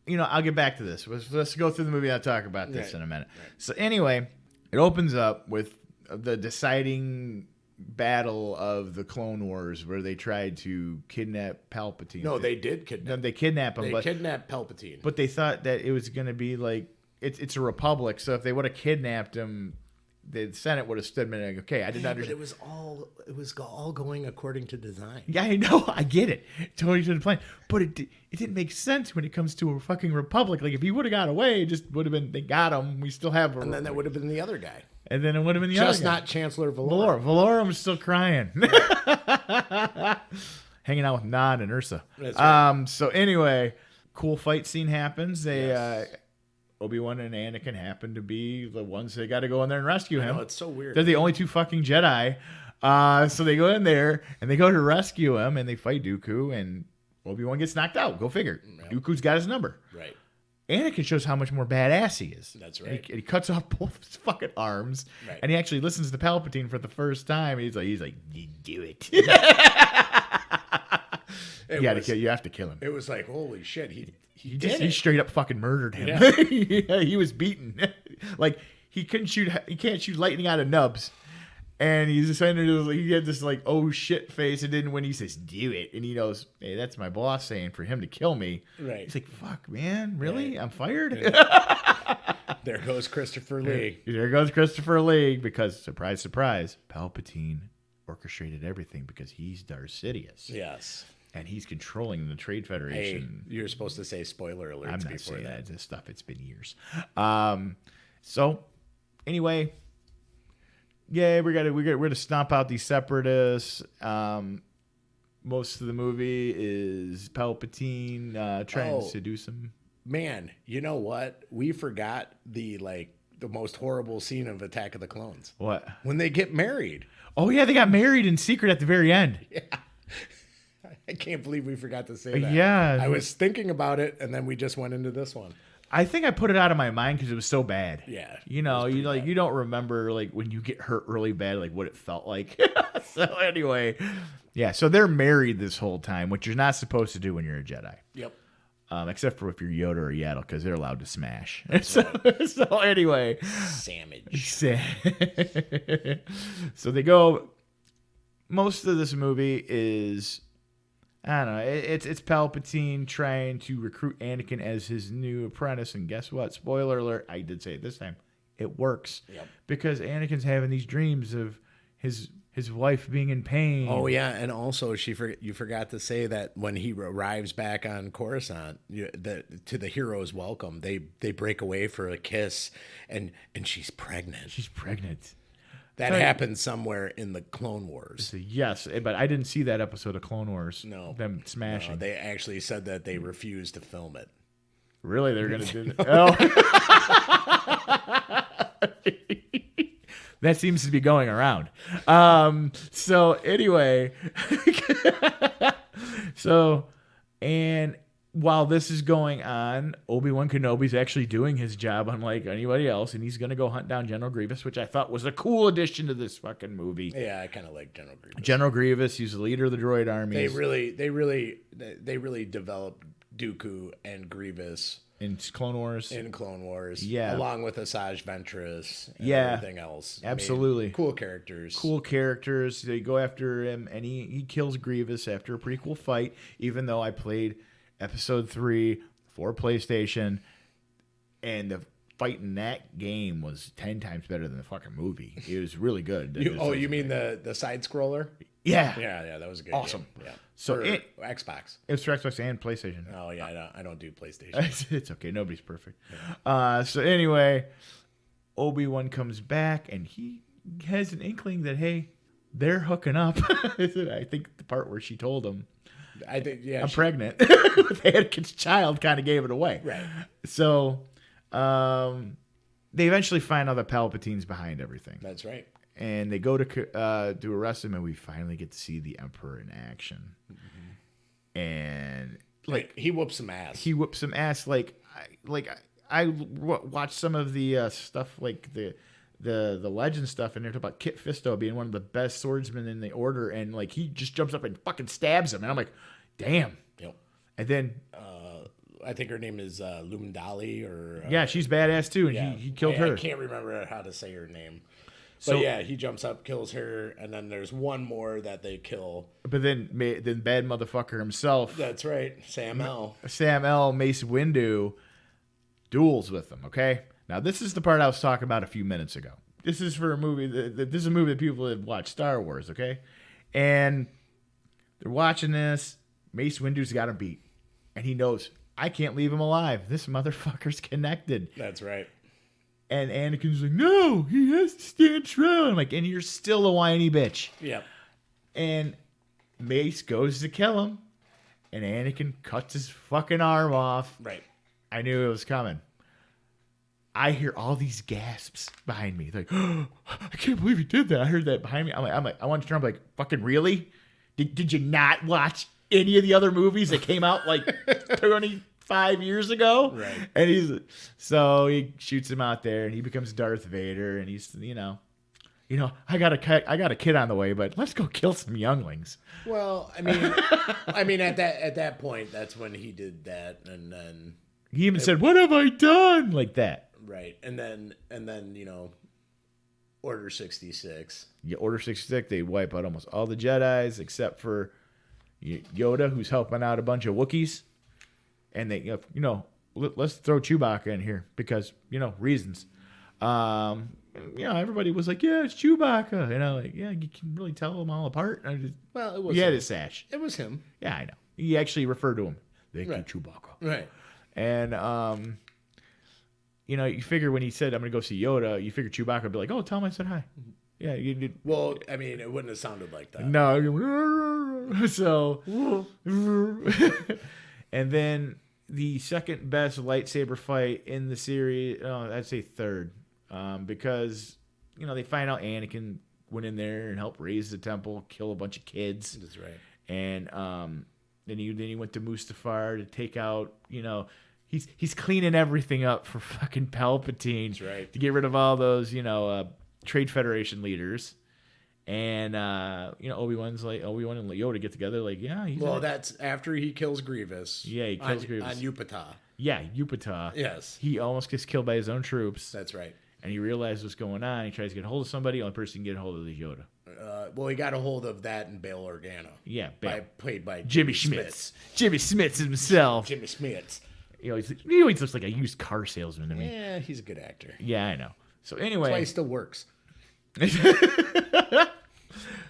I'll get back to this. Let's go through the movie. I'll talk about this in a minute. Right. So anyway, it opens up with the deciding battle of the Clone Wars, where they tried to kidnap Palpatine. No, they did kidnap. No, they kidnapped him. They kidnapped Palpatine. But they thought that it was going to be like it's a republic. So if they would have kidnapped him, the Senate would have stood there and like, okay, I didn't understand. But it was all going according to design. Yeah, I know. I get it. Totally to the plan. But it didn't make sense when it comes to a fucking republic. Like, if he would have got away, it just would have been, they got him. We still have a And then that would have been the other guy. And then it would have been the other guy. Just not Chancellor Valorum. Valorum's still crying. Hanging out with Nod and Ursa. That's right. So anyway, cool fight scene happens. They... Obi-Wan and Anakin happen to be the ones that got to go in there and rescue him. I know, it's so weird. They're the only two fucking Jedi. So they go in there and they go to rescue him and they fight Dooku, and Obi-Wan gets knocked out. Go figure. Yep. Dooku's got his number. Right. Anakin shows how much more badass he is. That's right. He cuts off both his fucking arms, right. And he actually listens to Palpatine for the first time. He's like, you do it. You have to kill him. It was like, holy shit, He straight up fucking murdered him. Yeah. He was beaten. Like, he can't shoot lightning out of nubs. And he's just he had this like, oh shit face, and then when he says do it, and he knows, hey, that's my boss saying for him to kill me. Right. He's like, fuck, man, really? Right. I'm fired. Yeah. There goes Christopher Lee. There goes Christopher Lee, because surprise, surprise, Palpatine orchestrated everything because he's Darth Sidious. Yes. And he's controlling the Trade Federation. Hey, you're supposed to say spoiler alerts. I'm not before saying that. This stuff, it's been years. So anyway, yeah, we're gonna stomp out these separatists. Most of the movie is Palpatine trying to seduce him. Man, you know what? We forgot the the most horrible scene of Attack of the Clones. What? When they get married. Oh yeah, they got married in secret at the very end. Yeah. I can't believe we forgot to say that. Yeah. I was thinking about it, and then we just went into this one. I think I put it out of my mind because it was so bad. Yeah. You know, you don't remember like when you get hurt really bad, like what it felt like. So anyway, yeah. So they're married this whole time, which you're not supposed to do when you're a Jedi. Yep. Except for if you're Yoda or Yaddle, because they're allowed to smash. So anyway, Sandwich. So they go. Most of this movie is, I don't know. It's Palpatine trying to recruit Anakin as his new apprentice, and guess what? Spoiler alert! I did say it this time. It works. Yep. Because Anakin's having these dreams of his wife being in pain. Oh yeah, and also you forgot to say that when he arrives back on Coruscant, to the hero's welcome, they break away for a kiss, and she's pregnant. She's pregnant. That happened somewhere in the Clone Wars. Yes, but I didn't see that episode of Clone Wars. No, them smashing. No, they actually said that they refused to film it. Really, they're gonna do that? Oh. That seems to be going around. So anyway, and while this is going on, Obi-Wan Kenobi's actually doing his job unlike anybody else, and he's going to go hunt down General Grievous, which I thought was a cool addition to this fucking movie. Yeah, I kind of like General Grievous. General Grievous, he's the leader of the droid army. They really developed Dooku and Grievous in Clone Wars. Yeah. Along with Asajj Ventress and everything else. Absolutely. I mean, cool characters. They go after him, and he kills Grievous after a prequel fight, even though I played Episode 3 for PlayStation, and the fight in that game was 10 times better than the fucking movie. It was really good. You mean the side scroller? Yeah. Yeah, that was a good awesome game. Yeah. So Xbox. It was for Xbox and PlayStation. Oh yeah, I don't do PlayStation. It's okay. Nobody's perfect. Yeah. So anyway, Obi-Wan comes back, and he has an inkling that, hey, they're hooking up. I think the part where she told him, I think, yeah, I'm pregnant with Anakin's child, kind of gave it away. Right. So they eventually find out that Palpatine's behind everything. That's right. And they go to arrest him, and we finally get to see the Emperor in action. Mm-hmm. And he whoops some ass. I watched some of the stuff, like the legend stuff, and they're talking about Kit Fisto being one of the best swordsmen in the Order, and like he just jumps up and fucking stabs him, and I'm like, damn. Yep. And then I think her name is Lumdali, or she's badass too, and he killed her. I can't remember how to say her name. But yeah, he jumps up, kills her, and then there's one more that they kill. But then bad motherfucker himself. That's right, Sam L. Mace Windu duels with him. Okay, now this is the part I was talking about a few minutes ago. This is for a movie. This is a movie that people have watched Star Wars. Okay, and they're watching this. Mace Windu's got him beat, and he knows I can't leave him alive. This motherfucker's connected. That's right. And Anakin's like, no, he has to stand trial. I'm like, and you're still a whiny bitch. Yep. And Mace goes to kill him, and Anakin cuts his fucking arm off. Right. I knew it was coming. I hear all these gasps behind me. Like, oh, I can't believe he did that. I heard that behind me. I'm like, I want to turn. I'm like, fucking really? Did you not watch any of the other movies that came out like 25 years ago? Right. And he shoots him out there, and he becomes Darth Vader, and he's I got a kid on the way, but let's go kill some younglings. Well, I mean, at that point, that's when he did that, and then he even said, "What have I done?" like that. Right, and then Order 66. Yeah, Order 66. They wipe out almost all the Jedis except for Yoda, who's helping out a bunch of Wookiees, and they, let's throw Chewbacca in here because reasons. Everybody was like, yeah, it's Chewbacca. You can really tell them all apart. It was. He had his sash. It was him. Yeah, I know. He actually referred to him. Thank you, Chewbacca. Right. And you figure when he said, I'm going to go see Yoda, you figure Chewbacca would be like, oh, tell him I said hi. Yeah, you did. Well, I mean, it wouldn't have sounded like that. No. So, and then the second best lightsaber fight in the series, I'd say third. because they find out Anakin went in there and helped raise the temple, kill a bunch of kids. That's right. And then he went to Mustafar to take out, he's cleaning everything up for fucking Palpatine. That's right. To get rid of all those, Trade Federation leaders. And Obi-Wan and Yoda get together like, yeah, that's after he kills Grievous. Yeah, he kills Grievous. On Yupata. Yeah, Yupata. Yes. He almost gets killed by his own troops. That's right. And he realizes what's going on. He tries to get a hold of somebody. The only person he can get a hold of is Yoda. He got a hold of that and Bail Organa. Yeah, played by Jimmy Schmitz. Jimmy Schmitz himself. Jimmy Schmitz. He always looks like a used car salesman to me. Yeah, he's a good actor. Yeah, I know. So anyway, that's why he still works.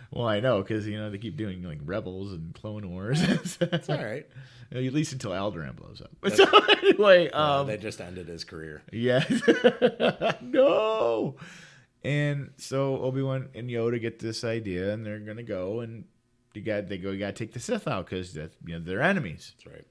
Well, I know because they keep doing like Rebels and Clone Wars. It's all right. At least until Alderaan blows up. So anyway, they just ended his career. Yeah. No. And so Obi-Wan and Yoda get this idea, and they're gonna go, and you got to take the Sith out because they're enemies. That's right.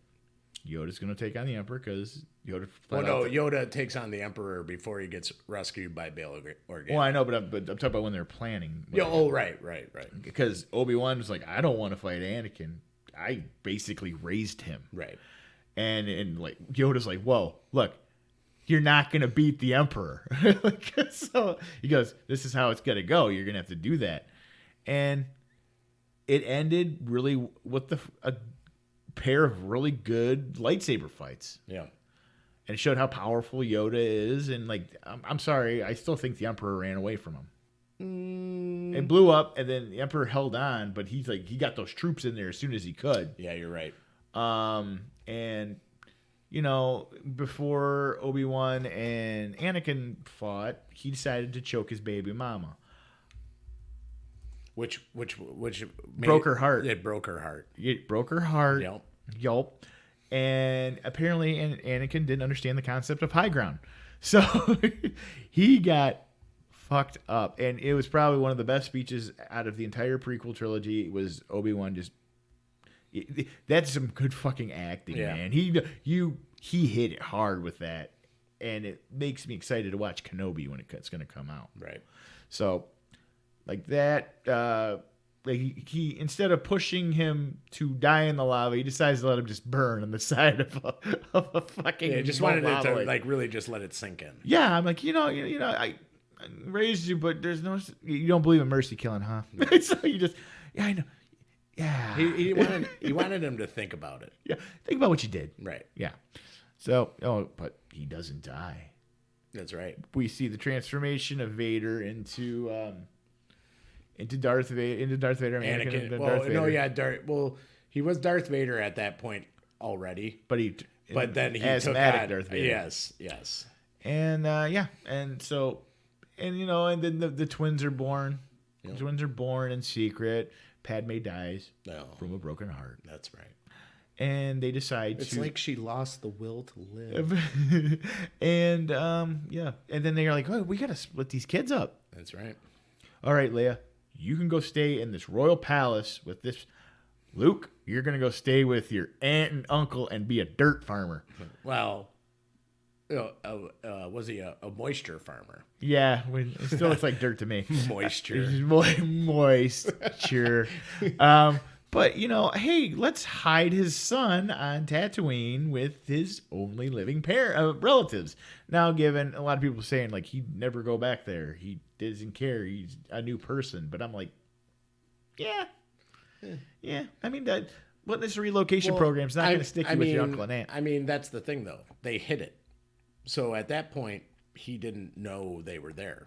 Yoda's gonna take on the Emperor because Yoda. Yoda takes on the Emperor before he gets rescued by Bail Organa. Well, I know, but I'm talking about when they're planning. Right. Because Obi-Wan was like, I don't want to fight Anakin. I basically raised him. Right. And like Yoda's like, whoa, look, you're not gonna beat the Emperor. So he goes, this is how it's gonna go. You're gonna have to do that. And it ended really with a pair of really good lightsaber fights. Yeah. And it showed how powerful Yoda is. And like, I'm sorry, I still think the Emperor ran away from him. It blew up, and then the Emperor held on, but he got those troops in there as soon as he could. Yeah, you're right. And before Obi-Wan and Anakin fought, he decided to choke his baby mama. Which broke her heart. It broke her heart. It broke her heart. Yelp. And apparently Anakin didn't understand the concept of high ground. So he got fucked up. And it was probably one of the best speeches out of the entire prequel trilogy. It was Obi-Wan that's some good fucking acting, man. He hit it hard with that. And it makes me excited to watch Kenobi when it's going to come out. Right. So like that, he instead of pushing him to die in the lava, he decides to let him just burn on the side of a fucking. Yeah, just wanted it to like really just let it sink in. Yeah, I'm like, I raised you, but you don't believe in mercy killing, huh? So you just, I know, yeah. He wanted him to think about it. Yeah, think about what you did. Right. Yeah. So, but he doesn't die. That's right. We see the transformation of Vader into Darth Vader. Anakin. Darth Vader. No, he was Darth Vader at that point already. But then he took on Darth Vader. Yes. And and so, and then the twins are born. The twins are born in secret. Padme dies from a broken heart. That's right. And they decide it's like she lost the will to live. And and then they're like, oh, we gotta split these kids up. That's right. All right, Leia, you can go stay in this royal palace with this. Luke, you're gonna go stay with your aunt and uncle and be a dirt farmer. Well, was he a moisture farmer? Yeah, it still looks like dirt to me. Moisture. Moisture. But, hey, let's hide his son on Tatooine with his only living relatives. Now, given a lot of people saying, like, he'd never go back there. He doesn't care. He's a new person. But I'm like, yeah. I mean, this relocation program's not going to stick you with your uncle and aunt. I mean, that's the thing, though. They hid it. So at that point, he didn't know they were there.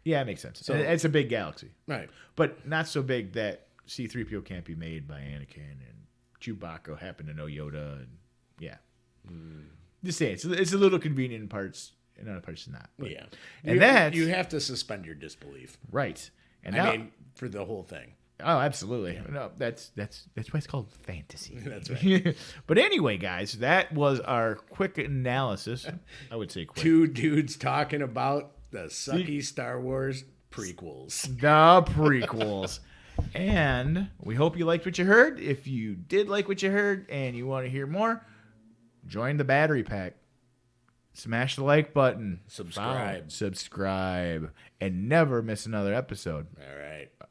Yeah, it makes sense. So, it's a big galaxy. Right. But not so big that C-3PO can't be made by Anakin, and Chewbacca happened to know Yoda, and just saying, it's a little convenient in parts, and other parts not. But, yeah, and you have to suspend your disbelief, right? And I mean, for the whole thing. Oh, absolutely. Yeah. No, that's why it's called fantasy. That's right. But anyway, guys, that was our quick analysis. I would say quick. Two dudes talking about the sucky Star Wars prequels. The prequels. And we hope you liked what you heard. If you did like what you heard and you want to hear more, join the battery pack. Smash the like button. Subscribe. And never miss another episode.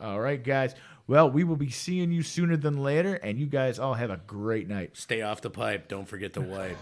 All right, guys. Well, we will be seeing you sooner than later, and you guys all have a great night. Stay off the pipe. Don't forget to wipe.